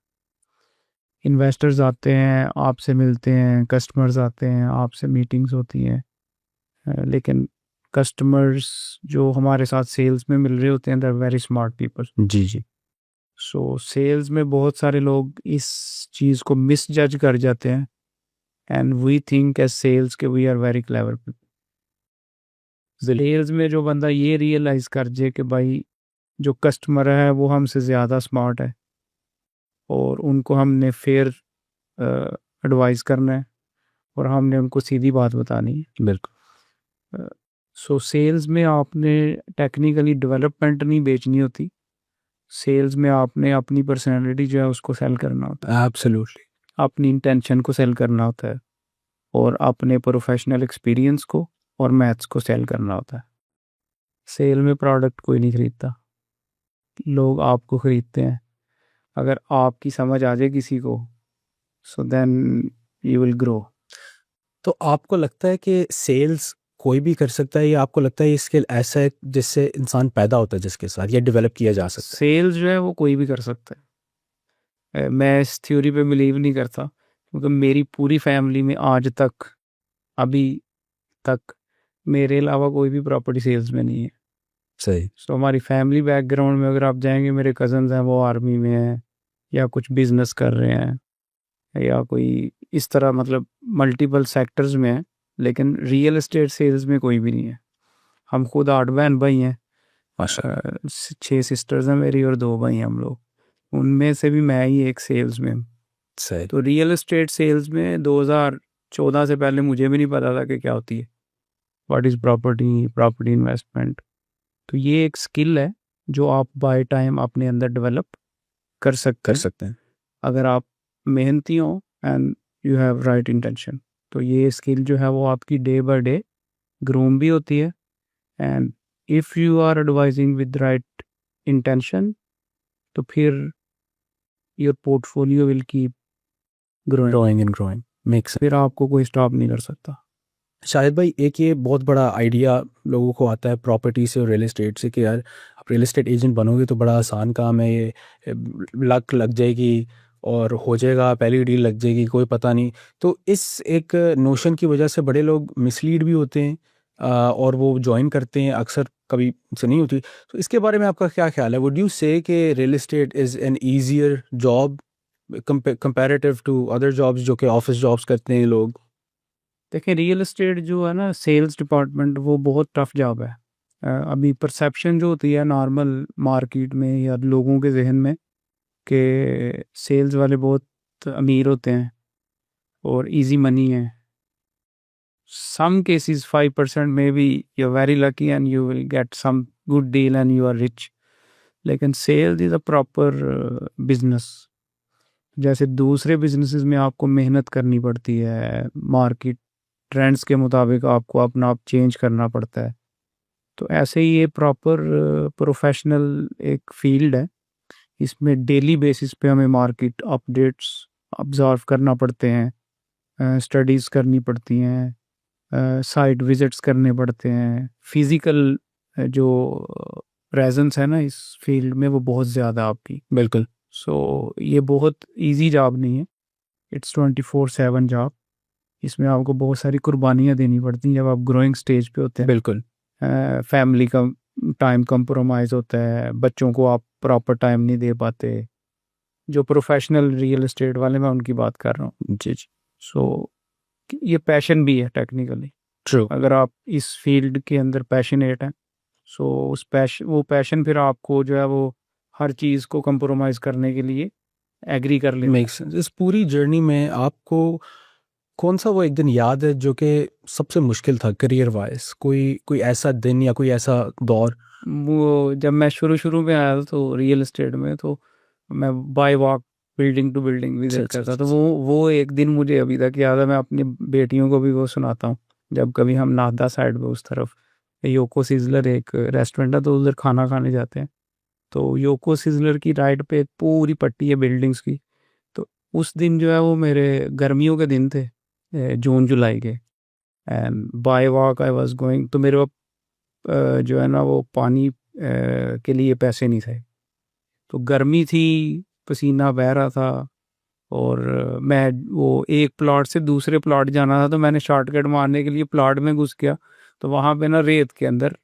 Speaker 1: इन्वेस्टर्स आते हैं, आपसे मिलते हैं, कस्टमर्स आते हैं, आपसे मीटिंग्स होती हैं, लेकिन कस्टमर्स जो हमारे साथ सेल्स में मिल रहे होते हैं, they are very smart people.
Speaker 2: जी जी।
Speaker 1: सो सेल्स में बहुत सारे लोग इस चीज़ को मिस जज कर जाते हैं and we think as sales के we are very clever people. Sales में जो बंदा ये रियलाइज़ कर जाए कि भाई जो कस्टमर है वो हमसे ज़्यादा स्मार्ट है और उनको हमने फेयर एडवाइस करना है और हमने उनको सीधी बात बतानी है।
Speaker 2: बिल्कुल।
Speaker 1: सो सेल्स में आपने टेक्निकली डेवलपमेंट नहीं बेचनी होती, सेल्स में आपने अपनी पर्सनैलिटी जो है उसको सेल करना होता है,
Speaker 2: एब्सोल्युटली।
Speaker 1: अपनी इंटेंशन को सेल करना होता है और अपने प्रोफेशनल एक्सपीरियंस को और मैथ्स को सेल करना होता है। सेल में प्रोडक्ट कोई नहीं खरीदता, लोग आपको खरीदते हैं। अगर आपकी समझ आ जाए किसी को so then you will grow.
Speaker 2: तो आपको लगता है कि सेल्स कोई भी कर सकता है, या आपको लगता है ये स्किल ऐसा है जिससे इंसान पैदा होता है, जिसके साथ या डेवलप किया जा सकता
Speaker 1: सेल्स जो है वो कोई भी कर सकता है। मैं इस थ्योरी पे बिलीव नहीं करता क्योंकि मेरी पूरी फैमिली में आज तक, अभी तक मेरे अलावा कोई भी प्रॉपर्टी सेल्स में नहीं है।
Speaker 2: है? सही।
Speaker 1: सो हमारी फैमिली बैकग्राउंड में अगर आप जाएंगे, मेरे कज़न्स हैं वो आर्मी में हैं या कुछ बिजनेस कर रहे हैं या कोई इस तरह, मतलब मल्टीपल सेक्टर्स में है, लेकिन रियल एस्टेट सेल्स में कोई भी नहीं है। हम खुद 8 बहन भाई हैं, 6 सिस्टर्स हैं मेरी और 2 भाई हैं हम लोग, उनमें से भी मैं ही एक सेल्स में हूँ।
Speaker 2: सही।
Speaker 1: तो रियल एस्टेट सेल्स में 2014 से पहले मुझे भी नहीं पता था कि क्या होती है, व्हाट इज़ प्रॉपर्टी इन्वेस्टमेंट। तो ये एक स्किल है जो आप बाय टाइम अपने अंदर डेवलप कर सकते हैं अगर आप मेहनती हो and you have right intention. तो ये स्किल जो है वो आपकी डे बाय डे ग्रूम भी होती है and if you are advising with right intention तो फिर your portfolio will keep growing,
Speaker 2: growing and growing makes.
Speaker 1: फिर आपको कोई स्टॉप नहीं कर सकता।
Speaker 2: शाहिद भाई, एक ये बहुत बड़ा आइडिया लोगों को आता है प्रॉपर्टी से और रियल एस्टेट से कि यार आप रियल एस्टेट एजेंट बनोगे तो बड़ा आसान काम है ये, लक लग जाएगी और हो जाएगा, पहली डील लग जाएगी, कोई पता नहीं। तो इस एक नोशन की वजह से बड़े लोग मिसलीड भी होते हैं और वो ज्वाइन करते हैं, अक्सर कभी से नहीं होती। तो इसके बारे में आपका क्या ख्याल है? वुड यू से कि real estate is an easier job comparative to other jobs जो कि ऑफिस जॉब्स करते हैं लोग?
Speaker 1: देखिए, रियल एस्टेट जो है ना, सेल्स डिपार्टमेंट, वो बहुत टफ जॉब है। अभी परसेप्शन जो होती है नॉर्मल मार्केट में या लोगों के जहन में कि सेल्स वाले बहुत अमीर होते हैं और इजी मनी है। some cases 5% maybe you're very lucky and you will get some good deal and you are rich, लेकिन sales is a proper business. जैसे दूसरे बिजनेसेस में आपको मेहनत करनी पड़ती है, मार्केट ट्रेंड्स के मुताबिक आपको अपना आप चेंज करना पड़ता है, तो ऐसे ही ये प्रॉपर प्रोफेशनल एक फील्ड है। इसमें डेली बेसिस पे हमें मार्केट अपडेट्स ऑब्जर्व करना पड़ते हैं, स्टडीज़ करनी पड़ती हैं, साइट विजिट्स करने पड़ते हैं। फिज़िकल जो प्रेजेंस है ना इस फील्ड में, वो बहुत ज़्यादा आपकी।
Speaker 2: बिल्कुल।
Speaker 1: सो ये बहुत इजी जॉब नहीं है, इट्स 24/7 जॉब। इसमें आपको बहुत सारी कुर्बानियाँ देनी पड़ती हैं जब आप ग्रोइंग स्टेज पे होते हैं।
Speaker 2: बिल्कुल।
Speaker 1: फैमिली का टाइम कंप्रोमाइज़ होता है, बच्चों को आप प्रॉपर टाइम नहीं दे पाते। जो प्रोफेशनल रियल एस्टेट वाले, मैं उनकी बात कर रहा हूँ।
Speaker 2: जी जी।
Speaker 1: सो ये पैशन भी है टेक्निकली।
Speaker 2: ट्रू।
Speaker 1: अगर आप इस फील्ड के अंदर पैशनेट हैं, सो वो पैशन फिर आपको जो है वो हर चीज़ को कंप्रोमाइज़ करने के लिए एग्री कर लेता है।
Speaker 2: Make sense. इस पूरी जर्नी में आपको कौन सा वो एक दिन याद है जो कि सबसे मुश्किल था करियर वाइज? कोई ऐसा दिन या कोई ऐसा दौर?
Speaker 1: वो जब मैं शुरू में आया था तो रियल एस्टेट में, तो मैं by walk building to building visit करता, तो वो एक दिन मुझे अभी तक याद है। मैं अपनी बेटियों को भी वो सुनाता हूँ। जब कभी हम नाहदा साइड पे उस तरफ योको सिजलर एक रेस्टोरेंट है, तो उधर खाना खाने जाते हैं, तो योको सिजलर की राइट पे एक पूरी पट्टी है बिल्डिंग्स की। तो उस दिन जो है वो मेरे गर्मियों के दिन थे, जून जुलाई के, and bye walk I was going. तो मेरे जो है ना वो पानी के लिए पैसे नहीं थे, तो गर्मी थी, पसीना बह रहा था, और मैं वो एक प्लॉट से दूसरे प्लॉट जाना था, तो मैंने शॉर्टकट मारने के लिए प्लॉट में घुस गया। तो वहाँ पे ना रेत के अंदर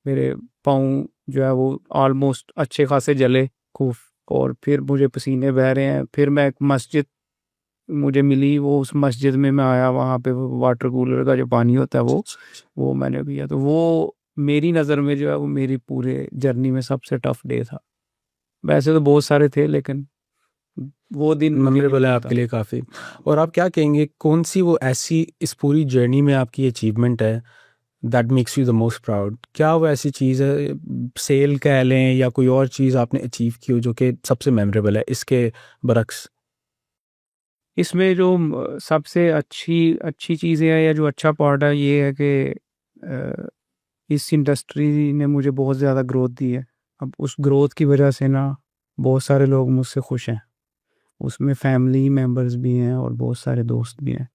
Speaker 1: मेरे पाँव जो है वो ऑलमोस्ट अच्छे खासे जले खूब, और फिर मुझे पसीने बह रहे हैं। फिर मैं एक मस्जिद मुझे मिली, वो उस मस्जिद में मैं आया, वहाँ पे वो वाटर कूलर का जो पानी होता है वो मैंने पिया। तो वो मेरी नज़र में जो है वो मेरी पूरे जर्नी में सबसे टफ डे था। वैसे तो बहुत सारे थे, लेकिन वो दिन
Speaker 2: मेमोरेबल है आपके लिए काफ़ी। और आप क्या कहेंगे, कौन सी वो ऐसी इस पूरी जर्नी में आपकी अचीवमेंट है that makes you the most proud? क्या वो ऐसी चीज़ है, सेल कह लें या कोई और चीज़ आपने अचीव की हो जो कि सबसे मेमोरेबल है इसके बरक्स?
Speaker 1: इसमें जो सबसे अच्छी चीज़ें हैं या जो अच्छा पार्ट है, ये है कि इस इंडस्ट्री ने मुझे बहुत ज़्यादा ग्रोथ दी है। अब उस ग्रोथ की वजह से ना बहुत सारे लोग मुझसे खुश हैं, उसमें फैमिली मेम्बर्स भी हैं और बहुत सारे दोस्त भी हैं।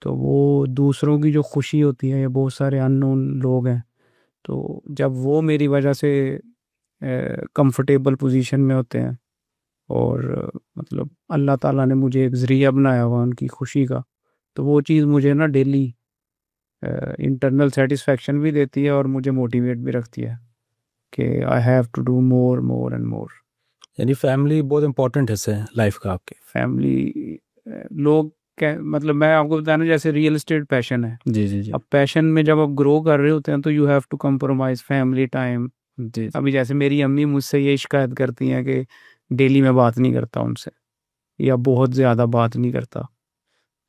Speaker 1: तो वो दूसरों की जो खुशी होती है, या बहुत सारे अननोन लोग हैं, तो जब वो मेरी वजह से कंफर्टेबल पोजीशन में होते हैं, और मतलब अल्लाह ताला ने मुझे एक ज़रिया बनाया हुआ उनकी खुशी का, तो वो चीज़ मुझे ना डेली इंटरनल सेटिस्फेक्शन भी देती है और मुझे मोटिवेट भी रखती है कि I have to do more more and more.
Speaker 2: यानी फैमिली बहुत इंपॉर्टेंट हिस्सा है लाइफ का आपके?
Speaker 1: फैमिली, लोग मतलब मैं आपको बताना, जैसे रियल एस्टेट पैशन है।
Speaker 2: जी जी जी।
Speaker 1: अब पैशन में जब आप ग्रो कर रहे होते हैं तो you have to compromise family time.
Speaker 2: जी।
Speaker 1: अभी जैसे मेरी अम्मी मुझसे ये शिकायत करती हैं कि डेली मैं बात नहीं करता उनसे, या बहुत ज़्यादा बात नहीं करता।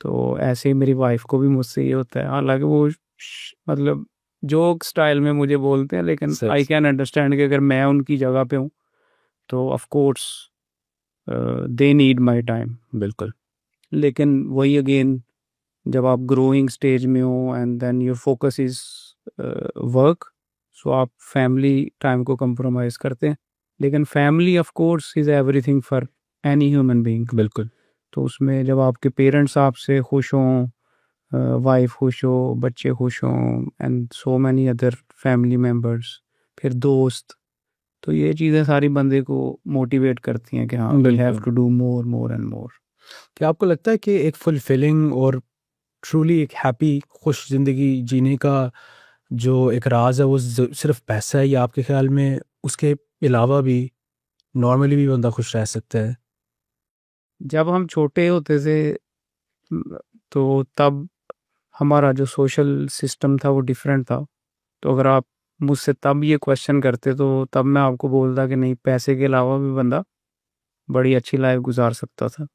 Speaker 1: तो ऐसे ही मेरी वाइफ को भी मुझसे ये होता है, हालांकि वो मतलब जोक स्टाइल में मुझे बोलते हैं, लेकिन आई कैन अंडरस्टैंड कि अगर मैं उनकी जगह पे हूँ तो of course they need my time.
Speaker 2: बिल्कुल।
Speaker 1: लेकिन वही अगेन, जब आप ग्रोइंग स्टेज में हो and then your focus is work, so आप फैमिली टाइम को कंप्रोमाइज़ करते हैं। लेकिन family of course is everything for any human being.
Speaker 2: बिल्कुल।
Speaker 1: तो उसमें जब आपके पेरेंट्स आपसे खुश हों, वाइफ खुश हो, बच्चे खुश हों, and so many other family members, फिर दोस्त। तो ये चीज़ें सारी बंदे को मोटिवेट करती हैं कि हाँ, we have to do more more and more.
Speaker 2: क्या आपको लगता है कि एक फुलफिलिंग और ट्रूली एक हैप्पी खुश ज़िंदगी जीने का जो एक राज है वो सिर्फ पैसा है, या आपके ख्याल में उसके अलावा भी नॉर्मली भी बंदा खुश रह सकता है?
Speaker 1: जब हम छोटे होते थे तो तब हमारा जो सोशल सिस्टम था वो डिफरेंट था। तो अगर आप मुझसे तब ये क्वेश्चन करते तो तब मैं आपको बोलता कि नहीं, पैसे के अलावा भी बंदा बड़ी अच्छी लाइफ गुजार सकता था।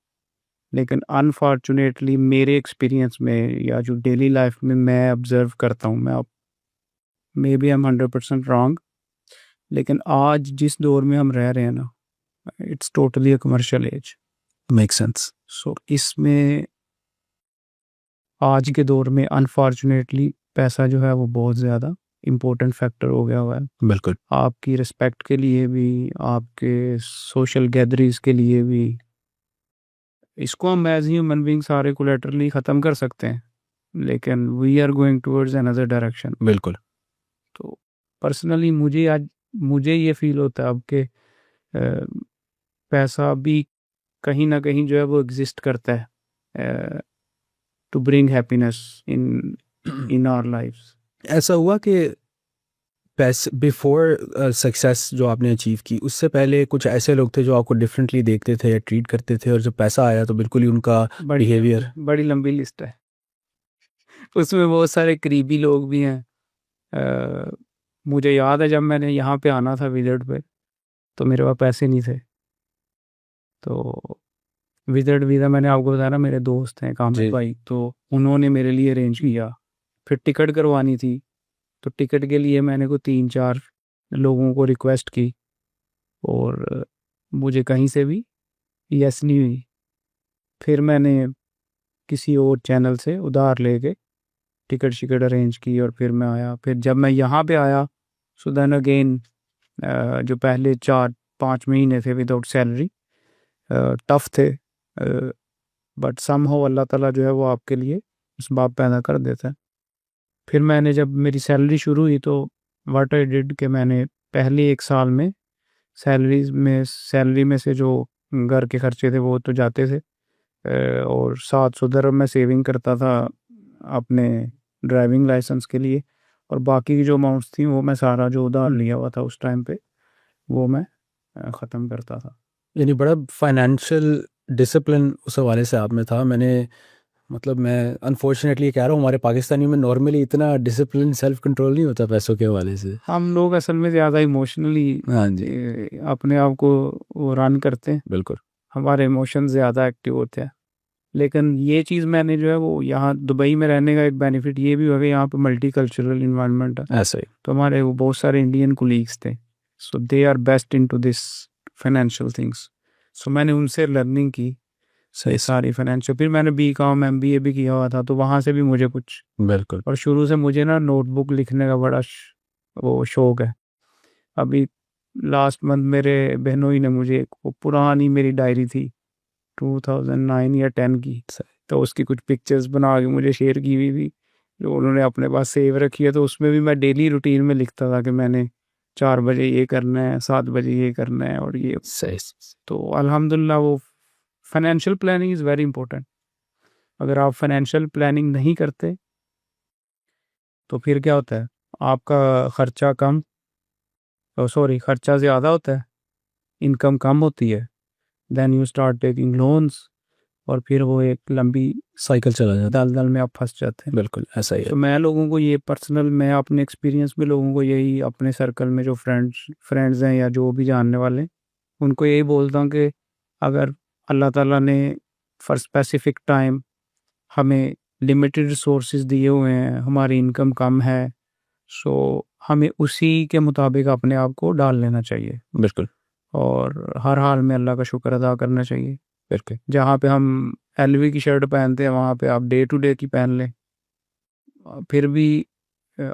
Speaker 1: लेकिन अनफॉर्चुनेटली मेरे एक्सपीरियंस में या जो डेली लाइफ में मैं ऑब्जर्व करता हूँ, मैं maybe I am 100% wrong, लेकिन आज जिस दौर में हम रह रहे हैं ना, it's totally a commercial age.
Speaker 2: Make sense.
Speaker 1: So इसमें आज के दौर में अनफॉर्चुनेटली पैसा जो है वो बहुत ज़्यादा इम्पोर्टेंट फैक्टर हो गया हुआ है।
Speaker 2: बिल्कुल।
Speaker 1: आपकी रिस्पेक्ट के लिए भी, आपके सोशल गैदरिंग्स के लिए भी। इसको हम एज ह्यूमन बीइंग सारे कोलैटरली ख़त्म कर सकते हैं, लेकिन we are going towards another direction.
Speaker 2: बिल्कुल।
Speaker 1: तो पर्सनली मुझे ये फील होता है अब कि पैसा भी कहीं ना कहीं जो है वो एग्जिस्ट करता है to bring happiness in our lifes.
Speaker 2: ऐसा हुआ कि पैसे बिफोर सक्सेस जो आपने अचीव की, उससे पहले कुछ ऐसे लोग थे जो आपको डिफरेंटली देखते थे या ट्रीट करते थे, और जब पैसा आया तो बिल्कुल ही उनका बिहेवियर?
Speaker 1: बड़ी लंबी लिस्ट है, उसमें बहुत सारे करीबी लोग भी हैं। मुझे याद है जब मैंने यहाँ पे आना था विजिट पे, तो मेरे पास पैसे नहीं थे। तो विजिट वीज़ा मैंने आपको बताया ना, मेरे दोस्त हैं कामिल भाई, तो उन्होंने मेरे लिए अरेंज किया। फिर टिकट करवानी थी, तो टिकट के लिए मैंने को 3-4 लोगों को रिक्वेस्ट की, और मुझे कहीं से भी यस नहीं हुई। फिर मैंने किसी और चैनल से उधार लेके टिकट शिकट अरेंज की, और फिर मैं आया। फिर जब मैं यहाँ पे आया, सो देन अगेन जो पहले 4-5 महीने थे विदाउट सैलरी टफ थे, बट समहाउ अल्लाह ताला जो है वो आपके लिए इसबाब पैदा कर देता है। फिर मैंने जब मेरी सैलरी शुरू हुई तो व्हाट आई डिड कि मैंने पहले 1 साल में सैलरी में से जो घर के खर्चे थे वो तो जाते थे, और 700 दरहम मैं सेविंग करता था अपने ड्राइविंग लाइसेंस के लिए, और बाकी की जो अमाउंट्स थी वो मैं सारा जो उधार लिया हुआ था उस टाइम पे वो मैं ख़त्म करता था।
Speaker 2: यानी बड़ा फाइनेंशियल डिसिप्लिन उस हवाले से आप में था। मतलब मैं अनफॉर्चुनेटली कह रहा हूँ, हमारे पाकिस्तानी में नॉर्मली इतना डिसिप्लिन सेल्फ कंट्रोल नहीं होता पैसों के हवाले से।
Speaker 1: हम लोग असल में ज़्यादा इमोशनली
Speaker 2: हाँ जी,
Speaker 1: अपने आप को रन करते हैं।
Speaker 2: बिल्कुल।
Speaker 1: हमारे इमोशन ज़्यादा एक्टिव होते हैं। लेकिन ये चीज़ मैंने जो है वो यहाँ दुबई में रहने का एक बेनिफिट ये भी हुआ कि यहाँ पे मल्टी कल्चरल इन्वायरमेंट है।
Speaker 2: ऐसा ही।
Speaker 1: तो हमारे वो बहुत सारे इंडियन कोलीग्स थे, so they are best into this financial things. So मैंने उनसे लर्निंग की
Speaker 2: सही
Speaker 1: सारी फाइनेंशियल। फिर मैंने BCom MBA भी किया हुआ था, तो वहाँ से भी मुझे कुछ,
Speaker 2: बिल्कुल।
Speaker 1: और शुरू से मुझे ना नोटबुक लिखने का बड़ा वो शौक है। अभी लास्ट मंथ मेरे बहनोई ने मुझे वो पुरानी मेरी डायरी थी 2009 या 10 की, तो उसकी कुछ पिक्चर्स बना के मुझे शेयर की हुई थी जो उन्होंने अपने पास सेव रखी है। तो उसमें भी मैं डेली रूटीन में लिखता था कि मैंने 4 बजे ये करना है, 7 बजे ये करना है, और ये
Speaker 2: सही।
Speaker 1: तो अल्हम्दुलिल्लाह वो financial planning is very important. अगर आप फाइनेंशियल प्लानिंग नहीं करते तो फिर क्या होता है, आपका खर्चा खर्चा ज़्यादा होता है, इनकम कम होती है, then you start taking loans, और फिर वो एक लंबी
Speaker 2: साइकिल चला जाता है,
Speaker 1: दलदल में आप फंस जाते हैं।
Speaker 2: बिल्कुल ऐसा ही है।
Speaker 1: तो मैं लोगों को ये मैं अपने एक्सपीरियंस में लोगों को यही, अपने सर्कल में जो फ्रेंड्स हैं या जो भी जानने वाले, उनको यही बोलता हूँ कि अगर अल्लाह ताला ने फॉर स्पेसिफिक टाइम हमें लिमिटेड रिसोर्सेज दिए हुए हैं, हमारी इनकम कम है, सो हमें उसी के मुताबिक अपने आप को डाल लेना चाहिए।
Speaker 2: बिल्कुल।
Speaker 1: और हर हाल में अल्लाह का शुक्र अदा करना चाहिए।
Speaker 2: बिल्कुल।
Speaker 1: जहाँ पे हम LV की शर्ट पहनते हैं वहाँ पे आप डे टू डे की पहन लें, फिर भी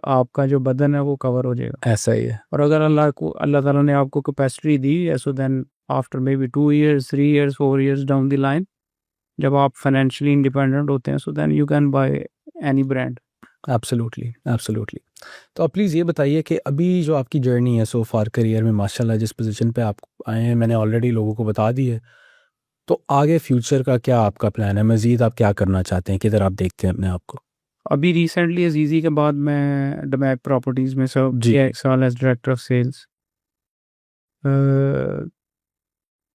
Speaker 1: आपका जो बदन है वो कवर हो जाएगा।
Speaker 2: ऐसा ही है।
Speaker 1: और अगर अल्लाह ताला ने आपको कैपेसिटी दी है, so then after maybe 2 years 3 years 4 years down the line, जब आप फाइनेंशियली इंडिपेंडेंट होते हैं, so then you can buy any brand.
Speaker 2: Absolutely, absolutely. तो आप प्लीज़ ये बताइए कि अभी जो आपकी जर्नी है सो फार करियर में, माशाल्लाह जिस पोजीशन पे आप आए हैं, मैंने ऑलरेडी लोगों को बता दी है, तो आगे फ्यूचर का क्या आपका प्लान है? मज़ीद आप क्या करना चाहते हैं? किधर आप देखते हैं अपने आप को?
Speaker 1: अभी रिसेंटली अजीज़ी के बाद मैं डमैक प्रॉपर्टीज़ में सर्व
Speaker 2: जी।
Speaker 1: किया 1 साल एज डायरेक्टर ऑफ सेल्स।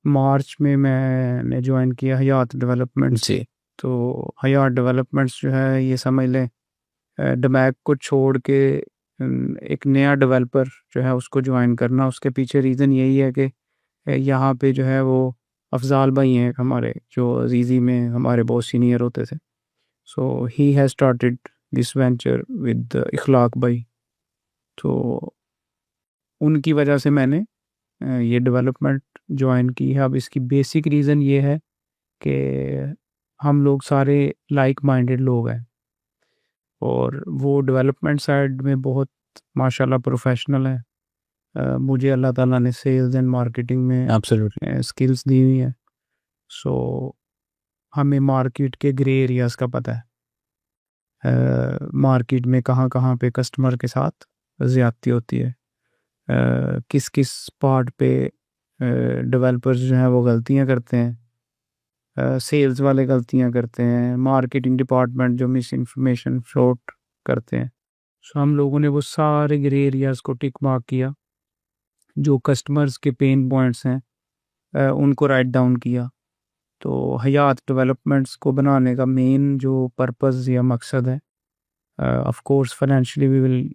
Speaker 1: मार्च में मैंने ज्वाइन किया हयात डेवलपमेंट्स।
Speaker 2: जी।
Speaker 1: तो हयात डेवलपमेंट्स जो है ये समझ लें डमैक को छोड़ के एक नया डेवलपर जो है उसको ज्वाइन करना। उसके पीछे रीज़न यही है कि यहाँ पे जो है वो अफजाल भाई हैं हमारे, जो अजीज़ी में हमारे बहुत सीनियर होते थे। So he has started this venture with Ikhlaq भाई। तो उनकी वजह से मैंने ये डेवलपमेंट ज्वाइन की है। अब इसकी बेसिक रीज़न ये है कि हम लोग सारे लाइक माइंडेड लोग हैं और वो डेवलपमेंट साइड में बहुत माशाल्लाह प्रोफेशनल है। मुझे अल्लाह ताला ने सेल्स एंड मार्केटिंग में
Speaker 2: एब्सोल्युटली।
Speaker 1: स्किल्स दी हुई है। सो हमें मार्केट के ग्रे एरियाज़ का पता है। मार्केट में कहाँ कहाँ पे कस्टमर के साथ ज़्यादती होती है, किस किस पार्ट पे डेवलपर्स जो हैं वो गलतियाँ करते हैं, सेल्स वाले गलतियाँ करते हैं, मार्केटिंग डिपार्टमेंट जो मिस इन्फॉर्मेशन फ्लोट करते हैं। सो हम लोगों ने वो सारे ग्रे एरियाज़ को टिक मार्क किया, जो कस्टमर्स के पेन पॉइंट्स हैं उनको राइट डाउन किया। तो हयात डेवलपमेंट्स को बनाने का मेन जो पर्पस या मकसद है, of course financially we will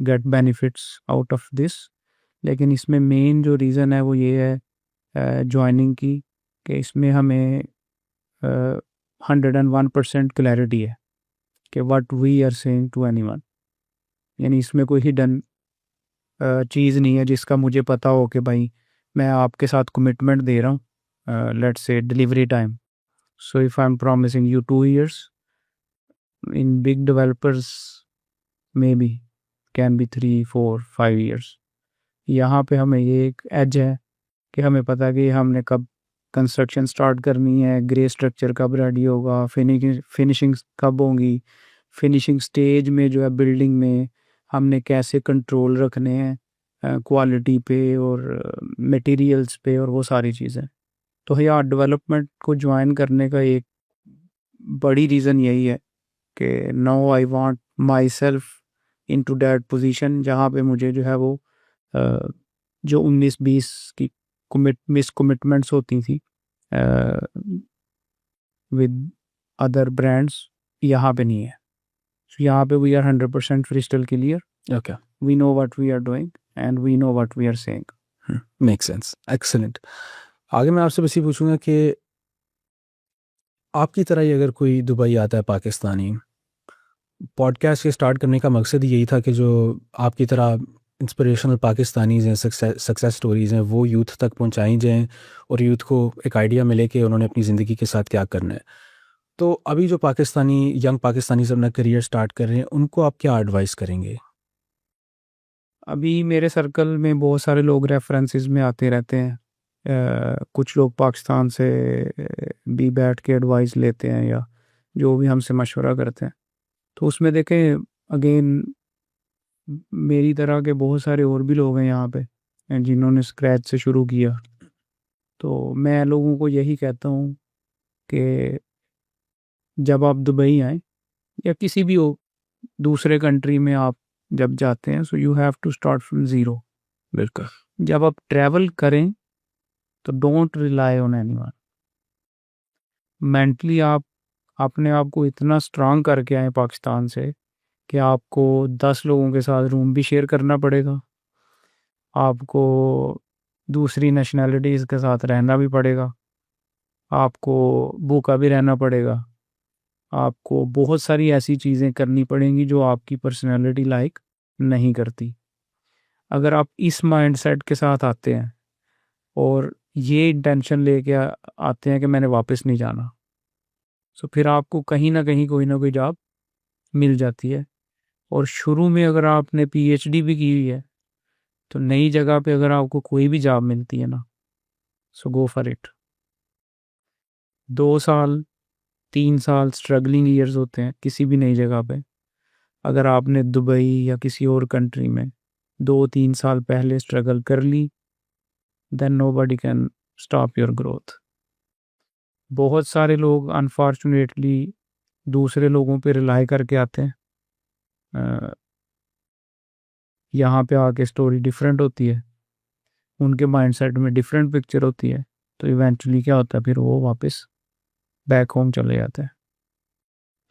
Speaker 1: get benefits out of this, लेकिन इसमें मेन जो रीज़न है वो ये है ज्वाइनिंग की, कि इसमें हमें 101% क्लैरिटी है कि what we are saying to anyone. यानी इसमें कोई हिडन चीज़ नहीं है जिसका मुझे पता हो कि भाई मैं आपके साथ कमिटमेंट दे रहा हूँ, let's say delivery time. So if I am promising you 2 years, in big developers may be can be 3, 4, 5 years। यहाँ पे हमें ये एक एज है कि हमें पता है कि हमने कब कंस्ट्रक्शन स्टार्ट करनी है, ग्रे स्ट्रक्चर कब रेडी होगा, फिनिशिंग कब होंगी, फिनिशिंग स्टेज में जो है बिल्डिंग में हमने कैसे कंट्रोल रखने हैं क्वालिटी पे और मटेरियल्स पे और वो सारी चीज़ें। तो हयात डेवलपमेंट को ज्वाइन करने का एक बड़ी रीज़न यही है कि now I want myself into that position जहाँ पे मुझे जो है वो जो 19-20 की मिस कमिटमेंट्स होती थी विद अदर ब्रांड्स, यहाँ पे नहीं है। So, यहाँ पे we are 100% crystal clear,
Speaker 2: okay,
Speaker 1: we know what we are doing and we know what we are saying.
Speaker 2: Make sense, excellent. आगे मैं आपसे बस ये पूछूंगा कि आपकी तरह ही अगर कोई दुबई आता है पाकिस्तानी, पॉडकास्ट के स्टार्ट करने का मकसद यही था कि जो आपकी तरह इंस्पिरेशनल पाकिस्तानीज़ हैं, सक्सेस स्टोरीज़ हैं, वो यूथ तक पहुंचाई जाएं और यूथ को एक आइडिया मिले कि उन्होंने अपनी ज़िंदगी के साथ क्या करना है। तो अभी जो पाकिस्तानी यंग पाकिस्तानीज़ अपना करियर स्टार्ट कर रहे हैं, उनको आप क्या एडवाइस करेंगे?
Speaker 1: अभी मेरे सर्कल में बहुत सारे लोग रेफरेंसेस में आते रहते हैं। कुछ लोग पाकिस्तान से भी बैठ के एडवाइस लेते हैं या जो भी हमसे मशवरा करते हैं। तो उसमें देखें अगेन मेरी तरह के बहुत सारे और भी लोग हैं यहाँ पे जिन्होंने स्क्रैच से शुरू किया। तो मैं लोगों को यही कहता हूँ कि जब आप दुबई आएँ या किसी भी दूसरे कंट्री में आप जब जाते हैं, so you have to start from zero.
Speaker 2: बिल्कुल।
Speaker 1: जब आप ट्रैवल करें तो don't rely on anyone. Mentally आप अपने आप को इतना स्ट्रांग करके आए पाकिस्तान से कि आपको 10 लोगों के साथ रूम भी शेयर करना पड़ेगा, आपको दूसरी नेशनैलिटीज़ के साथ रहना भी पड़ेगा, आपको भूखा भी रहना पड़ेगा, आपको बहुत सारी ऐसी चीज़ें करनी पड़ेंगी जो आपकी पर्सनैलिटी लाइक नहीं करती। अगर आप इस माइंडसेट के साथ आते हैं और ये इंटेंशन लेके आते हैं कि मैंने वापस नहीं जाना, तो फिर आपको कहीं ना कहीं कोई ना कोई जॉब मिल जाती है। और शुरू में अगर आपने पीएचडी भी की हुई है तो नई जगह पे अगर आपको कोई भी जॉब मिलती है ना, सो गो फॉर इट। 2 साल 3 साल स्ट्रगलिंग ईयर्स होते हैं किसी भी नई जगह पे। अगर आपने दुबई या किसी और कंट्री में 2-3 साल पहले स्ट्रगल कर ली, then nobody can stop your growth. बहुत सारे लोग अनफॉर्चुनेटली दूसरे लोगों पे रिलाई करके आते हैं। यहाँ पे आके स्टोरी डिफरेंट होती है, उनके माइंडसेट में डिफरेंट पिक्चर होती है, तो इवेंचुअली क्या होता है, फिर वो वापस बैक होम चले जाते हैं।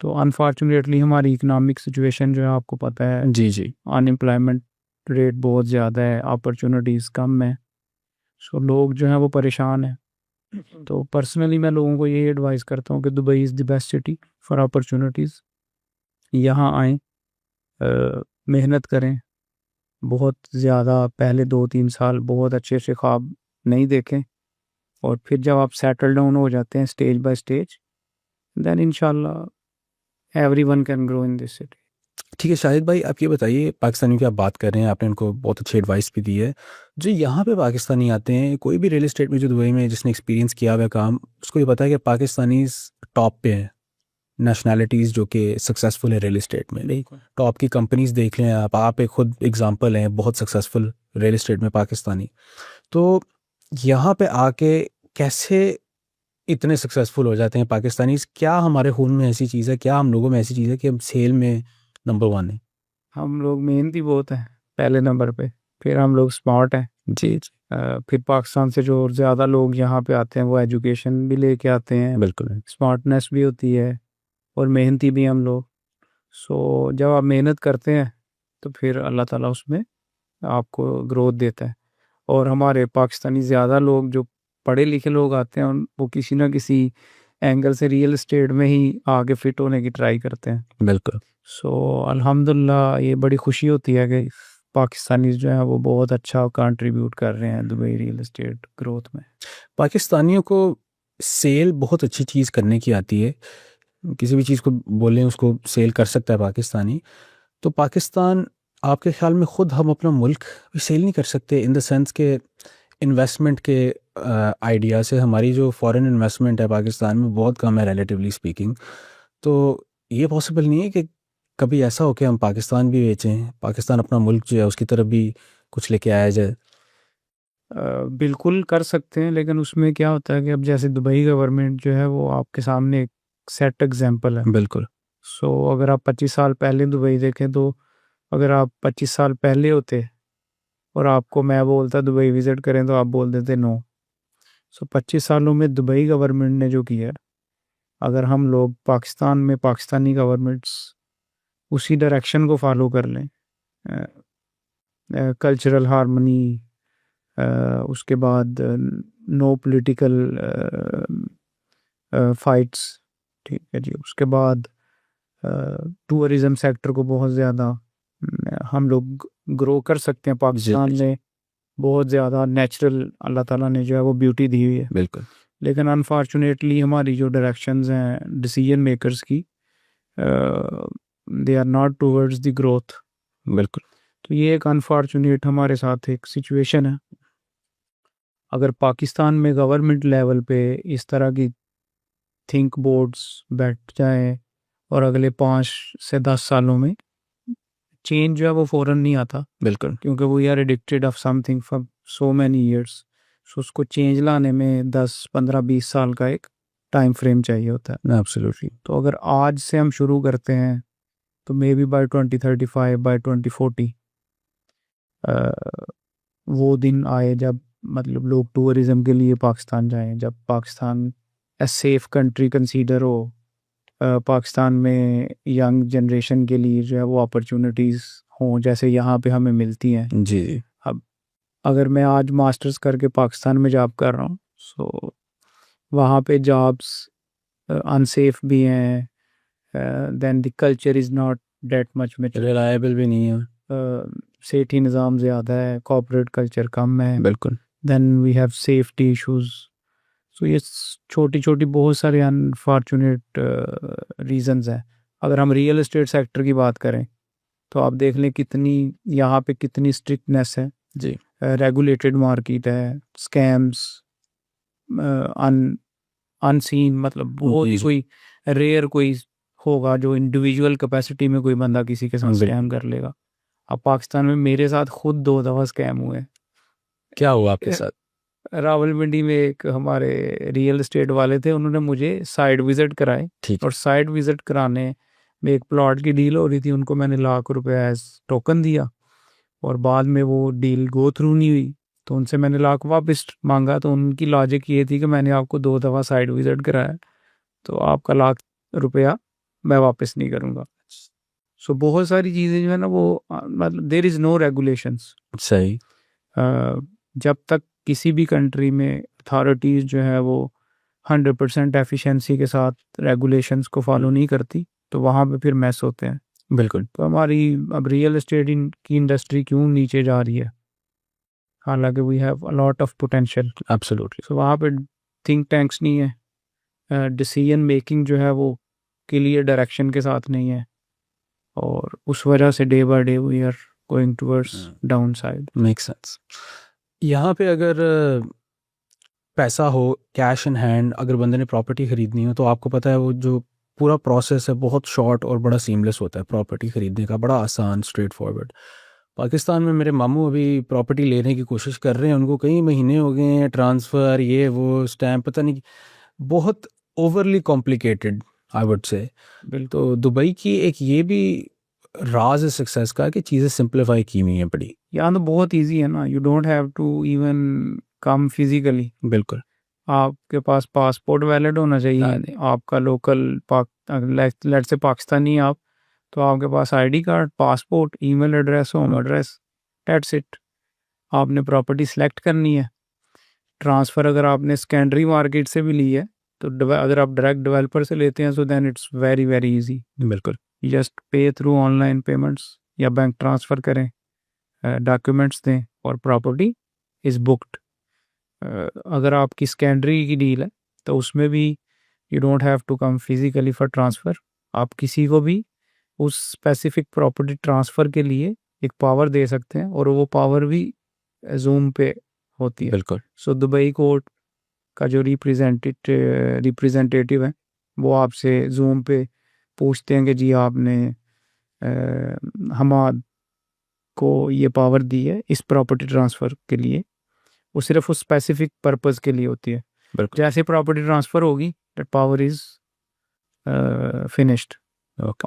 Speaker 1: तो अनफॉर्चुनेटली हमारी इकोनॉमिक सिचुएशन जो है आपको पता है,
Speaker 2: जी जी
Speaker 1: अनएम्प्लॉयमेंट रेट बहुत ज़्यादा है, अपॉर्चुनिटीज़ कम है, सो लोग जो हैं वो परेशान हैं। तो पर्सनली मैं लोगों को यही एडवाइस करता हूँ कि Dubai is the best city for opportunities. यहाँ आएँ, मेहनत करें, बहुत ज़्यादा पहले 2-3 साल बहुत अच्छे से ख्वाब नहीं देखें, और फिर जब आप सेटल डाउन हो जाते हैं स्टेज बाय स्टेज, देन इंशाल्लाह everyone can grow in this city.
Speaker 2: ठीक है शाहिद भाई, आप ये बताइए, पाकिस्तानियों की आप बात कर रहे हैं, आपने उनको बहुत अच्छी एडवाइस भी दी है। जो यहाँ पे पाकिस्तानी आते हैं, कोई भी रियल एस्टेट में जो दुबई में जिसने एक्सपीरियंस किया हुआ है काम, उसको ये पता है कि पाकिस्तानी टॉप पे हैं नेशनैलिटीज़ जो कि सक्सेसफुल है रियल एस्टेट में।
Speaker 1: बिल्कुल।
Speaker 2: टॉप की कंपनीज देख लें आप एक खुद एग्जांपल हैं बहुत सक्सेसफुल रियल एस्टेट में पाकिस्तानी। तो यहाँ पे आके कैसे इतने सक्सेसफुल हो जाते हैं पाकिस्तानी? क्या हमारे खून में ऐसी चीज़ है, क्या हम लोगों में ऐसी चीज़ है कि हम सेल में नंबर 1 है?
Speaker 1: हम लोग मेहनती बहुत हैं पहले नंबर पे, फिर हम लोग स्मार्ट हैं।
Speaker 2: जी जी
Speaker 1: फिर पाकिस्तान से जो ज़्यादा लोग यहाँ पे आते हैं वो एजुकेशन भी लेके आते हैं,
Speaker 2: बिल्कुल।
Speaker 1: स्मार्टनेस भी होती है, और मेहनती भी हम लोग। सो जब आप मेहनत करते हैं तो फिर अल्लाह ताला उसमें आपको ग्रोथ देता है। और हमारे पाकिस्तानी ज़्यादा लोग जो पढ़े लिखे लोग आते हैं वो किसी ना किसी एंगल से रियल एस्टेट में ही आगे फिट होने की ट्राई करते हैं।
Speaker 2: बिल्कुल।
Speaker 1: सो अल्हम्दुलिल्लाह ये बड़ी खुशी होती है कि पाकिस्तानी जो हैं वो बहुत अच्छा कंट्रीब्यूट कर रहे हैं दुबई रियल एस्टेट ग्रोथ में।
Speaker 2: पाकिस्तानियों को सेल बहुत अच्छी चीज़ करने की आती है, किसी भी चीज़ को बोलें उसको सेल कर सकता है पाकिस्तानी। तो पाकिस्तान, आपके ख्याल में ख़ुद हम अपना मुल्क सेल नहीं कर सकते इन द सेंस के इन्वेस्टमेंट के आइडिया से? हमारी जो फॉरेन इन्वेस्टमेंट है पाकिस्तान में बहुत कम है रिलेटिवली स्पीकिंग। तो ये पॉसिबल नहीं है कि कभी ऐसा हो कि हम पाकिस्तान भी बेचें, पाकिस्तान अपना मुल्क जो है उसकी तरफ भी कुछ लेके आया जाए?
Speaker 1: बिल्कुल कर सकते हैं, लेकिन उसमें क्या होता है कि अब जैसे दुबई गवर्नमेंट जो है वो आपके सामने एक सेट एग्जांपल है।
Speaker 2: बिल्कुल।
Speaker 1: सो अगर आप 25 साल पहले दुबई देखें, तो अगर आप 25 साल पहले होते और आपको मैं बोलता दुबई विज़िट करें, तो आप बोल देते नो। सो 25 सालों में दुबई गवर्नमेंट ने जो किया, अगर हम लोग पाकिस्तान में पाकिस्तानी गवर्नमेंट्स उसी डायरेक्शन को फॉलो कर लें, कल्चरल हार्मनी, उसके बाद नो पॉलिटिकल फाइट्स, ठीक है जी, उसके बाद टूरिज़म सेक्टर को बहुत ज़्यादा हम लोग ग्रो कर सकते हैं। पाकिस्तान में बहुत ज़्यादा नेचुरल अल्लाह ताला ने जो है वो ब्यूटी दी हुई है,
Speaker 2: बिल्कुल।
Speaker 1: लेकिन अनफॉर्चुनेटली हमारी जो डायरेक्शंस हैं डिसीजन मेकर्स की, they are not towards the growth.
Speaker 2: बिल्कुल।
Speaker 1: तो ये एक अनफॉर्चुनेट हमारे साथ एक सिचुएशन है। अगर पाकिस्तान में गवर्नमेंट लेवल पे इस तरह की थिंक बोर्ड्स बैठ जाएं, और अगले 5 से 10 सालों में चेंज जो है वो फ़ौरन नहीं आता,
Speaker 2: बिल्कुल।
Speaker 1: क्योंकि we are addicted of something for so many years. So उसको चेंज लाने में 10, 15, 20 साल का एक टाइम फ्रेम चाहिए होता है।
Speaker 2: एब्सोल्युटली।
Speaker 1: तो अगर आज से हम शुरू करते हैं तो मे बी बाय 2035, बाय 2040 वो दिन आए जब मतलब लोग टूरिज़म के लिए पाकिस्तान जाएं, जब Pakistan a safe country consider हो, पाकिस्तान में यंग जनरेशन के लिए जो है वो अपॉर्चुनिटीज़ हों जैसे यहाँ पे हमें मिलती हैं।
Speaker 2: जी जी।
Speaker 1: अब अगर मैं आज मास्टर्स करके पाकिस्तान में जॉब कर रहा हूँ, सो वहाँ पे जॉब्स अनसेफ भी हैं, then the culture is not that much
Speaker 2: reliable भी नहीं है।
Speaker 1: सेठी निज़ाम ज़्यादा है, कॉर्पोरेट कल्चर कम है,
Speaker 2: बिल्कुल।
Speaker 1: Then we have safety issues. So ये छोटी छोटी बहुत सारे अनफॉर्चुनेट रीजंस हैं। अगर हम रियल एस्टेट सेक्टर की बात करें तो आप देख लें कितनी यहाँ पे कितनी स्ट्रिक्टनेस है
Speaker 2: जी।
Speaker 1: रेगुलेटेड मार्केट है, स्कैम्स अनसीन, मतलब वो
Speaker 2: जी, जी।
Speaker 1: कोई रेयर कोई होगा जो इंडिविजुअल कैपेसिटी में कोई बंदा किसी के साथ
Speaker 2: बिल्कुल।
Speaker 1: स्कैम कर लेगा। अब पाकिस्तान में मेरे साथ खुद 2 दफ़ा स्कैम हुए।
Speaker 2: क्या हुआ आपके साथ?
Speaker 1: रावलपिंडी में एक हमारे रियल एस्टेट वाले थे, उन्होंने मुझे साइट विजिट कराए
Speaker 2: ठीक
Speaker 1: और साइट विजिट कराने में एक प्लॉट की डील हो रही थी, उनको मैंने ₹1,00,000 एज टोकन दिया और बाद में वो डील गो थ्रू नहीं हुई, तो उनसे मैंने लाख वापस मांगा। तो उनकी लॉजिक ये थी कि मैंने आपको 2 दफ़ा साइट विजिट कराया तो आपका ₹1,00,000 मैं वापस नहीं करूँगा। सो बहुत सारी चीज़ें जो है ना वो मतलब देयर इज़ नो रेगुलेशंस।
Speaker 2: सही।
Speaker 1: जब तक किसी भी कंट्री में अथॉरिटीज़ जो है वो 100% एफिशिएंसी के साथ रेगुलेशंस को फॉलो नहीं करती तो वहाँ पे फिर मैस होते हैं।
Speaker 2: बिल्कुल।
Speaker 1: तो हमारी अब रियल एस्टेट की इंडस्ट्री क्यों नीचे जा रही है, हालांकि we have a lot of potential.
Speaker 2: Absolutely.
Speaker 1: So वहाँ पे थिंक टैंक्स नहीं है, डिसीजन मेकिंग जो है वो क्लियर डायरेक्शन के साथ नहीं है और उस वजह से day by day we are going towards down side.
Speaker 2: Make sense. यहाँ पे अगर पैसा हो, कैश इन हैंड, अगर बंदे ने प्रॉपर्टी ख़रीदनी हो तो आपको पता है वो जो पूरा प्रोसेस है बहुत शॉर्ट और बड़ा सीमलेस होता है प्रॉपर्टी ख़रीदने का, बड़ा आसान, स्ट्रेट फॉरवर्ड। पाकिस्तान में मेरे मामू अभी प्रॉपर्टी लेने की कोशिश कर रहे हैं, उनको कई महीने हो गए हैं, ट्रांसफ़र ये वो स्टैम्प पता नहीं, बहुत overly complicated I would say. तो दुबई की एक ये भी राज है सक्सेस का कि चीज़ें सिंप्लीफाई की हुई हैं बड़ी।
Speaker 1: यहाँ तो बहुत इजी है ना, you don't have to even come physically.
Speaker 2: बिल्कुल।
Speaker 1: आपके पास पासपोर्ट वैलिड होना चाहिए, आपका लोकल लेट से पाकिस्तानी आप, तो आपके पास ID card, passport, email address, home address, that's it. आपने प्रॉपर्टी सेलेक्ट करनी है। ट्रांसफ़र अगर आपने सेकेंडरी मार्केट से भी ली है तो अगर आप डायरेक्ट डेवलपर से लेते हैं so then it's very very easy.
Speaker 2: बिल्कुल।
Speaker 1: Just pay through online payments या बैंक ट्रांसफ़र करें, डॉक्यूमेंट्स दें और प्रॉपर्टी इज़ बुक्ड। अगर आपकी सेकेंडरी की डील है तो उसमें भी you don't have to come physically for transfer. आप किसी को भी उस स्पेसिफिक प्रॉपर्टी ट्रांसफ़र के लिए एक पावर दे सकते हैं और वो पावर भी जूम पे होती है।
Speaker 2: बिल्कुल।
Speaker 1: सो दुबई कोर्ट का जो रिप्रेजेंटेटिव है वो आपसे जूम पे पूछते हैं कि जी आपने हमाद को ये पावर दी है इस प्रॉपर्टी ट्रांसफ़र के लिए, वो सिर्फ उस स्पेसिफिक पर्पस के लिए होती है। जैसे प्रॉपर्टी ट्रांसफ़र होगी दैट पावर इज़ फिनिश्ड,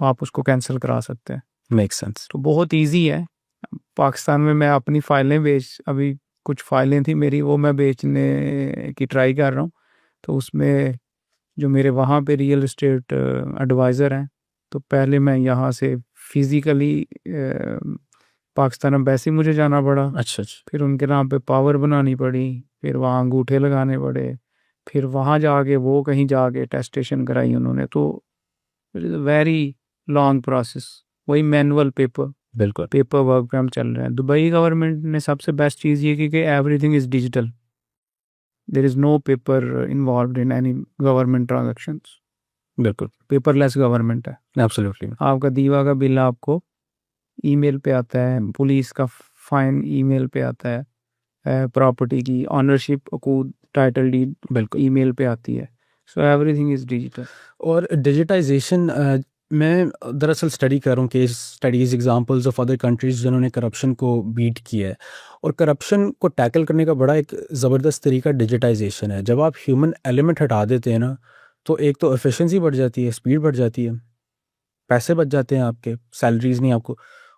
Speaker 1: आप उसको कैंसिल करा सकते हैं।
Speaker 2: Make sense.
Speaker 1: तो बहुत इजी है। पाकिस्तान में मैं अपनी फाइलें अभी कुछ फाइलें थी मेरी वो मैं बेचने की ट्राई कर रहा हूँ, तो उसमें जो मेरे वहाँ पे रियल एस्टेट एडवाइज़र हैं, तो पहले मैं यहाँ से फिज़िकली पाकिस्तान एम्बेसी मुझे जाना पड़ा।
Speaker 2: अच्छा।
Speaker 1: फिर उनके नाम पे पावर बनानी पड़ी, फिर वहाँ अंगूठे लगाने पड़े, फिर वहाँ जाके वो कहीं जाके टेस्टेशन कराई उन्होंने। तो वेरी लॉन्ग प्रोसेस, वही मैनुअल पेपर वर्क पे हम चल रहे हैं। दुबई गवर्नमेंट ने सबसे बेस्ट चीज़ ये की कि everything is digital, there is no paper involved in any government transactions.
Speaker 2: बिल्कुल
Speaker 1: पेपरलेस गवर्नमेंट है।
Speaker 2: एब्सोल्युटली।
Speaker 1: आपका दीवा का बिल आपको ईमेल पे आता है, पुलिस का फाइन ईमेल पे आता है, प्रॉपर्टी की ऑनरशिप अकूद टाइटल डीड
Speaker 2: बिल्कुल
Speaker 1: ईमेल पे आती है। So everything is digital.
Speaker 2: और डिजिटाइजेशन मैं दरअसल स्टडी कर रहा हूँ, case studies, examples of other countries जिन्होंने करप्शन को बीट किया है, और करप्शन को टैकल करने का बड़ा एक ज़बरदस्त तरीका डिजिटाइजेशन है। जब आप ह्यूमन एलिमेंट हटा देते हैं ना, तो एक तो एफिशिएंसी बढ़ जाती है, स्पीड बढ़ जाती है, पैसे बच जाते हैं आपके, सैलरीज नहीं आपको,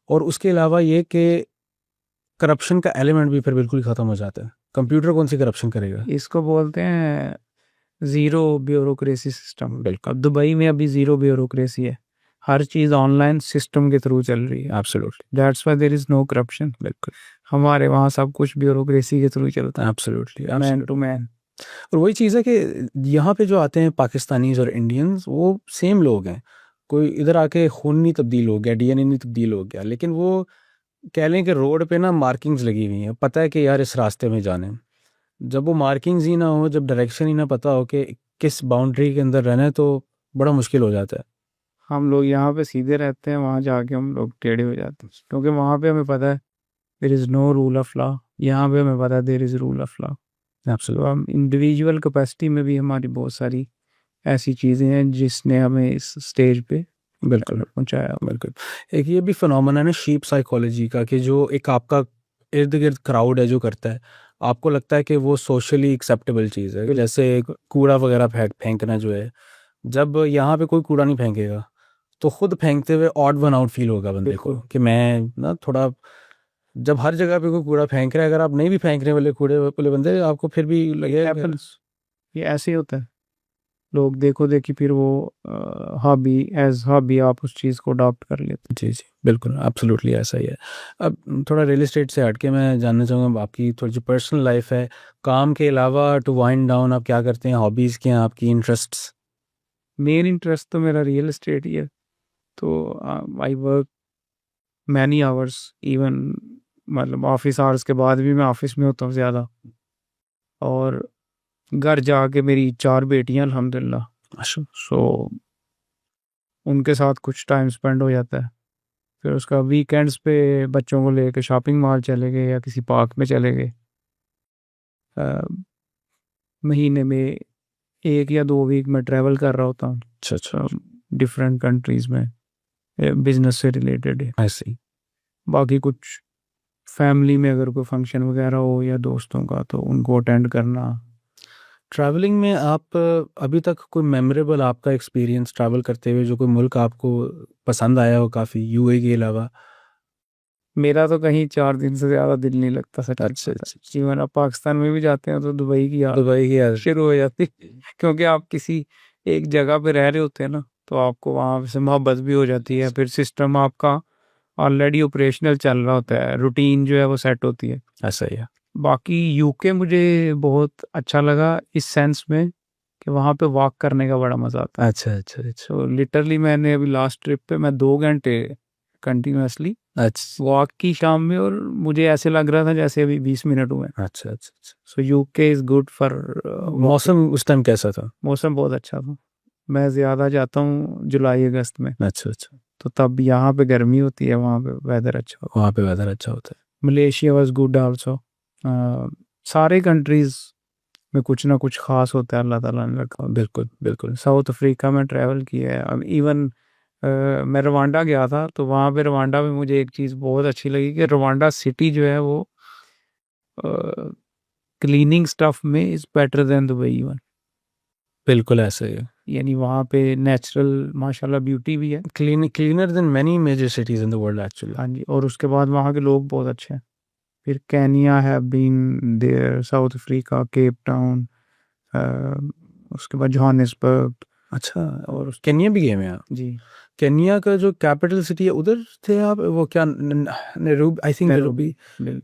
Speaker 2: और उसके अलावा ये कि करप्शन का एलिमेंट भी फिर बिल्कुल ख़त्म हो जाता है। कंप्यूटर कौन सी करप्शन करेगा?
Speaker 1: इसको बोलते हैं ज़ीरो ब्यूरोक्रेसी सिस्टम। बिल्कुल, दुबई में अभी ज़ीरो ब्यूरोक्रेसी है, हर चीज़ ऑनलाइन सिस्टम के थ्रू चल रही है।
Speaker 2: Absolutely,
Speaker 1: that's why there is no corruption.
Speaker 2: बिल्कुल,
Speaker 1: हमारे वहाँ सब कुछ ब्यूरोक्रेसी के थ्रू चलता है,
Speaker 2: एब्सोल्युटली,
Speaker 1: मैन टू मैन।
Speaker 2: और वही चीज़ है कि यहाँ पे जो आते हैं पाकिस्तानीज़ और इंडियंस, वो सेम लोग हैं। कोई इधर आके खून नहीं तब्दील हो गया, डीएनए नहीं तब्दील हो गया, लेकिन वो कह लें कि रोड पे ना मार्किंग्स लगी हुई हैं, पता है कि यार इस रास्ते में जाना है। जब वो मार्किंग्स ही ना हो, जब डायरेक्शन ही ना पता हो कि किस बाउंड्री के अंदर रहना है, तो बड़ा मुश्किल हो जाता है।
Speaker 1: हम लोग यहाँ पे सीधे रहते हैं, वहाँ जाके हम लोग टेढ़े हो जाते हैं, क्योंकि वहाँ पे हमें पता है there is no rule of law, यहाँ पे हमें पता है there is rule of law. तो हम इंडिविजुअल कैपेसिटी में भी हमारी बहुत सारी ऐसी चीज़ें हैं जिसने हमें इस स्टेज पे
Speaker 2: बिल्कुल
Speaker 1: पहुंचाया।
Speaker 2: बिल्कुल। एक ये भी फिनोमेना है ना शीप साइकोलॉजी का, कि जो एक आपका इर्द गिर्द क्राउड है जो करता है, आपको लगता है कि वो सोशली एक्सेप्टेबल चीज़ है। जैसे कूड़ा वगैरह फेंकना जो है, जब यहाँ पे कोई कूड़ा नहीं फेंकेगा तो खुद फेंकते हुए ऑड वन आउट फील होगा बंदे को, कि मैं ना थोड़ा, जब हर जगह पे कोई कूड़ा फेंक रहा है, अगर आप नहीं भी फेंकने वाले कूड़े वाले बंदे, आपको फिर भी लगेगा
Speaker 1: ये ऐसे ही होता है, लोग देखो देखी फिर वो हॉबी एज हॉबी आप उस चीज़ को अडॉप्ट कर लेते।
Speaker 2: जी जी बिल्कुल, एब्सोल्युटली ऐसा ही है। अब थोड़ा रियल एस्टेट से हट के मैं जानना चाहूँगा आपकी थोड़ी जो पर्सनल लाइफ है, काम के अलावा टू वाइंड डाउन आप क्या करते हैं, हॉबीज़ क्या हैं आपकी, इंटरेस्ट्स?
Speaker 1: मेन इंटरेस्ट तो मेरा रियल एस्टेट ही है, तो I work many hours even, मतलब ऑफिस आवर्स के बाद भी मैं ऑफिस में होता हूँ ज़्यादा, और घर जाके मेरी 4 बेटियां अल्हम्दुलिल्लाह, सो उनके साथ कुछ टाइम स्पेंड हो जाता है। फिर उसका वीकेंड्स पे बच्चों को लेके शॉपिंग मॉल चले गए या किसी पार्क में चले गए। महीने में 1 या 2 वीक में ट्रैवल कर रहा होता हूँ
Speaker 2: अच्छा
Speaker 1: डिफरेंट कंट्रीज़ में, बिजनेस से रिलेटेड है।
Speaker 2: ऐसे ही।
Speaker 1: बाकी कुछ फैमिली में अगर कोई फंक्शन वगैरह हो या दोस्तों का, तो उनको अटेंड करना।
Speaker 2: ट्रैवलिंग में आप अभी तक कोई मेमोरेबल आपका एक्सपीरियंस ट्रैवल करते हुए, जो कोई मुल्क आपको पसंद आया हो काफ़ी, यूएई के अलावा?
Speaker 1: मेरा तो कहीं 4 दिन से ज़्यादा दिल नहीं लगता सच।
Speaker 2: अच्छा
Speaker 1: इवन आप पाकिस्तान में भी जाते हैं तो दुबई की याद
Speaker 2: दुबई की याद
Speaker 1: शुरू हो जाती है, क्योंकि आप किसी एक जगह पे रह रहे होते हैं ना, तो आपको वहाँ से मोहब्बत भी हो जाती है। फिर सिस्टम आपका ऑलरेडी ऑपरेशनल चल रहा होता है, रूटीन जो है वो सेट होती है।
Speaker 2: ऐसा ही है।
Speaker 1: बाकी यूके मुझे बहुत अच्छा लगा इस सेंस में कि वहाँ पे वॉक करने का बड़ा मज़ा आता है।
Speaker 2: अच्छा
Speaker 1: सो लिटरली मैंने अभी लास्ट ट्रिप पे मैं 2 घंटे कंटिन्यूसली
Speaker 2: अच्छा
Speaker 1: वॉक की शाम में, और मुझे ऐसे लग रहा था जैसे अभी 20 मिनट हुए।
Speaker 2: अच्छा।
Speaker 1: सो यूके इज़ गुड फॉर
Speaker 2: मौसम उस टाइम कैसा था?
Speaker 1: मौसम बहुत अच्छा था। मैं ज़्यादा जाता हूँ जुलाई अगस्त में,
Speaker 2: अच्छा,
Speaker 1: तो तब यहाँ पे गर्मी होती है, वहाँ पे वेदर अच्छा होता
Speaker 2: वहाँ पे वेदर अच्छा होता है।
Speaker 1: है। Malaysia was good also. सारे कंट्रीज़ में कुछ ना कुछ खास होता है, अल्लाह ताला ने रखा।
Speaker 2: बिल्कुल।
Speaker 1: साउथ अफ्रीका में ट्रैवल किया है, अब इवन मैं रवांडा गया था, तो वहाँ पे रवांडा में मुझे एक चीज़ बहुत अच्छी लगी कि रवांडा सिटी जो है वो क्लीनिंग स्टफ में is better than Dubai even.
Speaker 2: बिल्कुल ऐसा ही है।
Speaker 1: यानी वहाँ पे नेचुरल माशाल्लाह ब्यूटी भी है,
Speaker 2: cleaner than many major cities in the world actually.
Speaker 1: हाँ जी, और उसके बाद वहाँ के लोग बहुत अच्छे हैं। फिर Kenya have been there, South Africa, Cape Town, उसके बाद जोहानिसबर्ग।
Speaker 2: अच्छा, और केन्या भी गए हैं आप?
Speaker 1: जी,
Speaker 2: केन्या का जो कैपिटल सिटी है उधर थे आप, वो क्या नैरोबी, आई थिंक नैरोबी।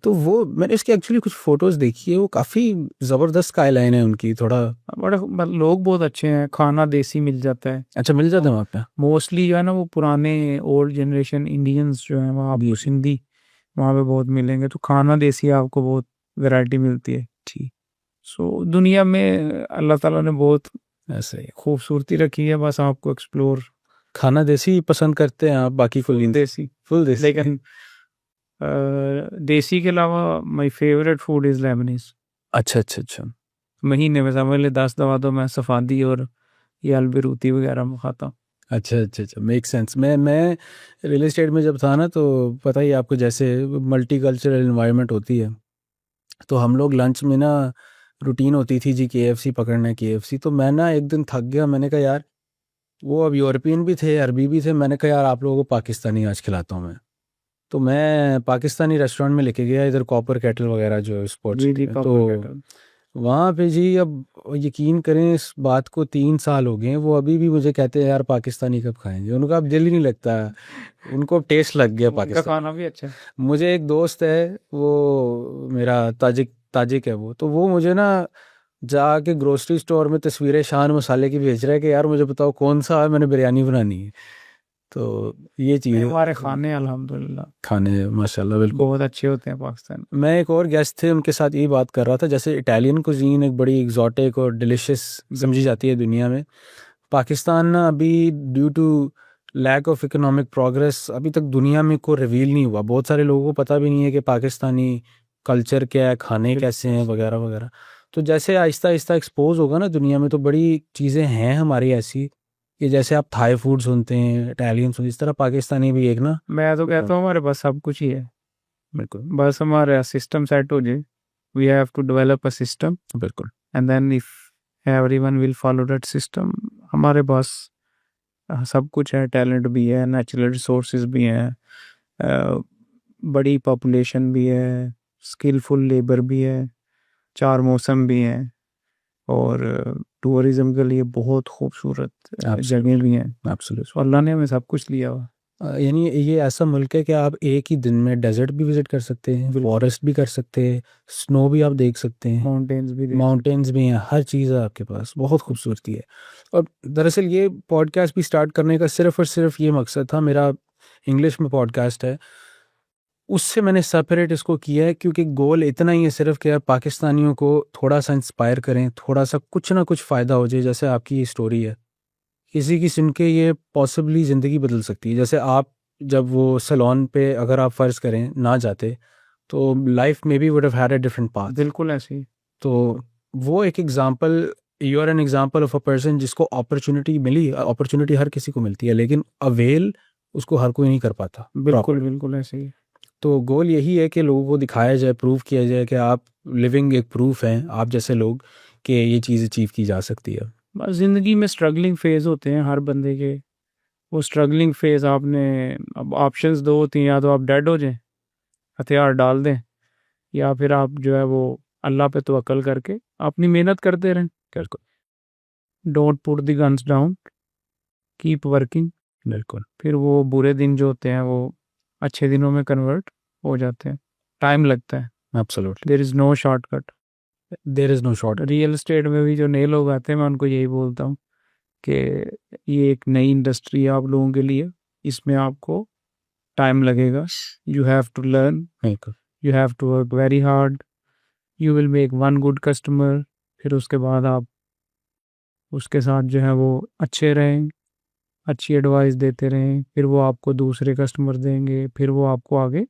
Speaker 2: तो वो मैंने इसकी एक्चुअली कुछ फोटोज देखी है, वो काफ़ी ज़बरदस्त स्काईलाइन है उनकी, थोड़ा
Speaker 1: बड़े लोग बहुत अच्छे हैं, खाना देसी मिल जाता है।
Speaker 2: अच्छा मिल जाता है वहाँ पे।
Speaker 1: मोस्टली जो है ना वो पुराने ओल्ड जनरेशन इंडियंस जो हैं, वहाँ आपको सिंधी वहाँ पे बहुत मिलेंगे, तो खाना देसी आपको बहुत वैरायटी मिलती है।
Speaker 2: ठीक।
Speaker 1: सो दुनिया में अल्लाह ताला ने बहुत
Speaker 2: ऐसे ही
Speaker 1: खूबसूरती रखी है, बस आपको एक्सप्लोर।
Speaker 2: खाना देसी पसंद करते हैं आप, बाकी फुल
Speaker 1: देसी, लेकिन देसी के अलावा my favourite food is Lebanese.
Speaker 2: अच्छा।
Speaker 1: महीने में समझ ले 10 दफ़ा तो मैं सफ़ादी और ये अलबेरूती वगैरह में खाता हूँ।
Speaker 2: अच्छा मेक सेंस। मैं रियल एस्टेट में जब था ना, तो पता ही आपको, जैसे मल्टी कल्चरल इन्वायरमेंट होती है, तो हम लोग लंच में ना रूटीन होती थी जी KFC पकड़ना है KFC। तो मैं ना एक दिन थक गया, मैंने कहा यार, वो अब यूरोपियन भी थे अरबी भी थे, मैंने कहा यार आप लोगों को पाकिस्तानी आज खिलाता हूँ मैं। तो मैं पाकिस्तानी रेस्टोरेंट में लेके गया, इधर कॉपर कैटल वगैरह जो है स्पोर्ट्स
Speaker 1: जी,
Speaker 2: में।
Speaker 1: कॉपर
Speaker 2: तो
Speaker 1: केटल।
Speaker 2: वहाँ पे जी, अब यकीन करें इस बात को 3 साल हो गए हैं, वो अभी भी मुझे कहते हैं यार पाकिस्तानी कब खाएंगे। उनका अब दिल ही नहीं लगता, उनको अब टेस्ट लग गया
Speaker 1: उनका
Speaker 2: पाकिस्तान।
Speaker 1: खाना भी अच्छा है।
Speaker 2: मुझे एक दोस्त है, वो मेरा ताजिक है वो, तो वो मुझे ना जाके ग्रोसरी स्टोर में तस्वीरें शान मसाले की भेज रहा है कि यार मुझे बताओ कौन सा है, मैंने बिरयानी बनानी है। तो ये चीज़
Speaker 1: हमारे खाने अल्हम्दुलिल्लाह
Speaker 2: खाने माशाल्लाह बिल्कुल
Speaker 1: बहुत अच्छे होते हैं पाकिस्तान।
Speaker 2: मैं एक और गेस्ट थे, उनके साथ यही बात कर रहा था, जैसे इटालियन कुजीन एक बड़ी एग्जॉटिक और डिलिशियस समझी जाती है दुनिया में। पाकिस्तान ना अभी due to lack of economic progress अभी तक दुनिया में कोई रिवील नहीं हुआ। बहुत सारे लोगों को पता भी नहीं है कि पाकिस्तानी कल्चर क्या है, खाने कैसे हैं वगैरह वगैरह। तो जैसे आहिस्ता आहिस्ता एक्सपोज होगा ना दुनिया में, तो बड़ी चीज़ें हैं हमारी ऐसी कि जैसे आप थाई फूड सुनते हैं, इटालियन सुनते हैं, इस तरह पाकिस्तानी भी एक ना।
Speaker 1: मैं तो कहता हूँ हमारे पास सब कुछ ही है,
Speaker 2: बिल्कुल
Speaker 1: बस हमारा सिस्टम सेट हो जाए. We have to develop a system
Speaker 2: बिल्कुल
Speaker 1: and then if everyone will follow that system. हमारे पास सब कुछ है, टैलेंट भी है, नेचुरल रिसोर्सेज भी हैं, बड़ी पॉपुलेशन भी है, स्किलफुल लेबर भी है, 4 मौसम भी हैं, और टूरिज्म के लिए बहुत खूबसूरत जगह भी हैं.
Speaker 2: एब्सोल्युटली।
Speaker 1: तो अल्लाह ने हमें सब कुछ लिया हुआ.
Speaker 2: यानी ये ऐसा मुल्क है कि आप एक ही दिन में डेजर्ट भी विजिट कर सकते हैं, फॉरेस्ट भी कर सकते हैं, स्नो भी आप देख सकते हैं,
Speaker 1: माउंटेन्स भी
Speaker 2: माउंटेन्स भी हैं, हर चीज़ है आपके पास, बहुत खूबसूरती है। और दरअसल ये पॉडकास्ट भी स्टार्ट करने का सिर्फ और सिर्फ ये मकसद था, मेरा इंग्लिश में पॉडकास्ट है, उससे मैंने सेपरेट इसको किया है क्योंकि गोल इतना ही है सिर्फ कि आप पाकिस्तानियों को थोड़ा सा इंस्पायर करें, थोड़ा सा कुछ ना कुछ फ़ायदा हो जाए। जैसे आपकी ये स्टोरी है, किसी की सुन के ये पॉसिबली ज़िंदगी बदल सकती है। जैसे आप जब वो सैलून पे अगर आप फ़र्ज़ करें ना जाते तो लाइफ में भी would have had a different path.
Speaker 1: बिल्कुल ऐसे ही.
Speaker 2: तो वो एक example, you are an example of a person जिसको अपॉर्चुनिटी मिली। अपॉर्चुनिटी हर किसी को मिलती है लेकिन अवेल उसको हर कोई नहीं कर पाता।
Speaker 1: बिल्कुल बिल्कुल ऐसे ही.
Speaker 2: तो गोल यही है कि लोगों को दिखाया जाए, प्रूव किया जाए कि आप लिविंग एक प्रूफ हैं, आप जैसे लोग, कि ये चीज़ अचीव की जा सकती है।
Speaker 1: बस ज़िंदगी में स्ट्रगलिंग फेज़ होते हैं हर बंदे के. वो स्ट्रगलिंग फेज़ आपने, अब ऑप्शंस दो होती हैं, या तो आप डेड हो जाएं, हथियार डाल दें, या फिर आप जो है वो अल्लाह पे तवक्कल करके अपनी मेहनत करते रहें. Don't put the guns down, keep working.
Speaker 2: बिल्कुल
Speaker 1: फिर वो बुरे दिन जो होते हैं वो अच्छे दिनों में कन्वर्ट हो जाते हैं. टाइम लगता है.
Speaker 2: Absolutely,
Speaker 1: there is no shortcut.
Speaker 2: There is no short.
Speaker 1: Real estate में भी जो नए लोग आते हैं, मैं उनको यही बोलता हूँ कि ये एक नई इंडस्ट्री है आप लोगों के लिए. इसमें आपको टाइम लगेगा. यू हैव टू लर्न,
Speaker 2: बिल्कुल
Speaker 1: you have to work very hard. You will make one good customer. फिर उसके बाद आप उसके साथ जो है वो अच्छे रहें, अच्छी एडवाइस देते रहें, फिर वो आपको दूसरे कस्टमर देंगे, फिर वो आपको आगे.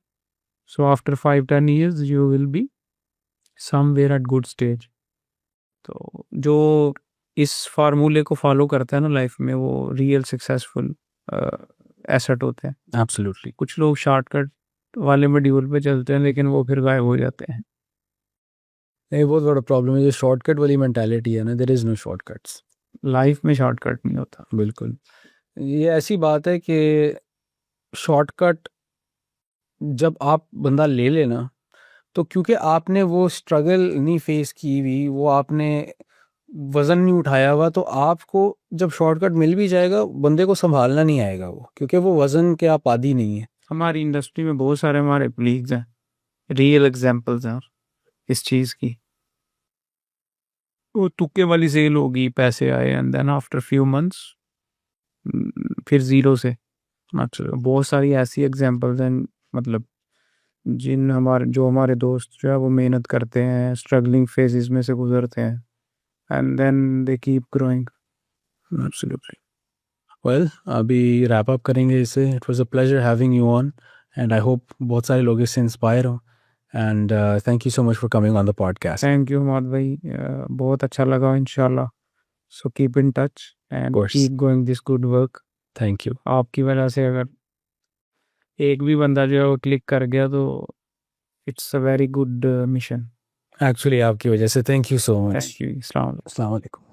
Speaker 1: So after 5-10 years you will be somewhere eight good stage. तो जो इस फार्मूले को फॉलो करता है ना लाइफ में, वो रियल सक्सेसफुल एसेट होते हैं.
Speaker 2: एब्सोल्युटली।
Speaker 1: कुछ लोग शॉर्टकट वाले मॉड्यूल पे चलते हैं लेकिन वो फिर गायब हो जाते हैं.
Speaker 2: ये बहुत बड़ा प्रॉब्लम है, जो शॉर्टकट वाली मेंटालिटी है ना, there is no shortcuts.
Speaker 1: Life में शॉर्टकट नहीं होता.
Speaker 2: बिल्कुल, ये ऐसी बात है कि शॉर्टकट जब आप बंदा ले लेना, तो क्योंकि आपने वो स्ट्रगल नहीं फेस की हुई, वो आपने वज़न नहीं उठाया हुआ, तो आपको जब शॉर्टकट मिल भी जाएगा बंदे को संभालना नहीं आएगा वो, क्योंकि वो वज़न के आप आदी नहीं है।
Speaker 1: हमारी इंडस्ट्री में बहुत सारे हमारे कलीग्स हैं, रियल एग्जांपल्स हैं इस चीज़ की. वो तुक्के वाली सेल होगी, पैसे आए, and then after few months फिर ज़ीरो से. बहुत सारी ऐसी एग्जांपल्स हैं, मतलब जो हमारे दोस्त जो है वो मेहनत करते हैं, स्ट्रगलिंग फेजेस में से गुजरते हैं, and then they keep growing.
Speaker 2: Absolutely. Well, अभी रैप अप करेंगे इसे। It was a pleasure having you on and I hope बहुत सारे लोग इससे इंस्पायर हो। And thank you so much for coming on the podcast.
Speaker 1: Thank you Hammad भाई, बहुत अच्छा लगा. इंशाल्लाह, so keep in touch and
Speaker 2: course.
Speaker 1: Keep going this good work.
Speaker 2: Thank you.
Speaker 1: आपकी वजह से अगर एक भी बंदा जो है वो क्लिक कर गया तो it's a very good mission.
Speaker 2: Actually आपकी वजह से, thank you so much.
Speaker 1: Thank you. अस्सलाम वालेकुम.
Speaker 2: अस्सलाम वालेकुम।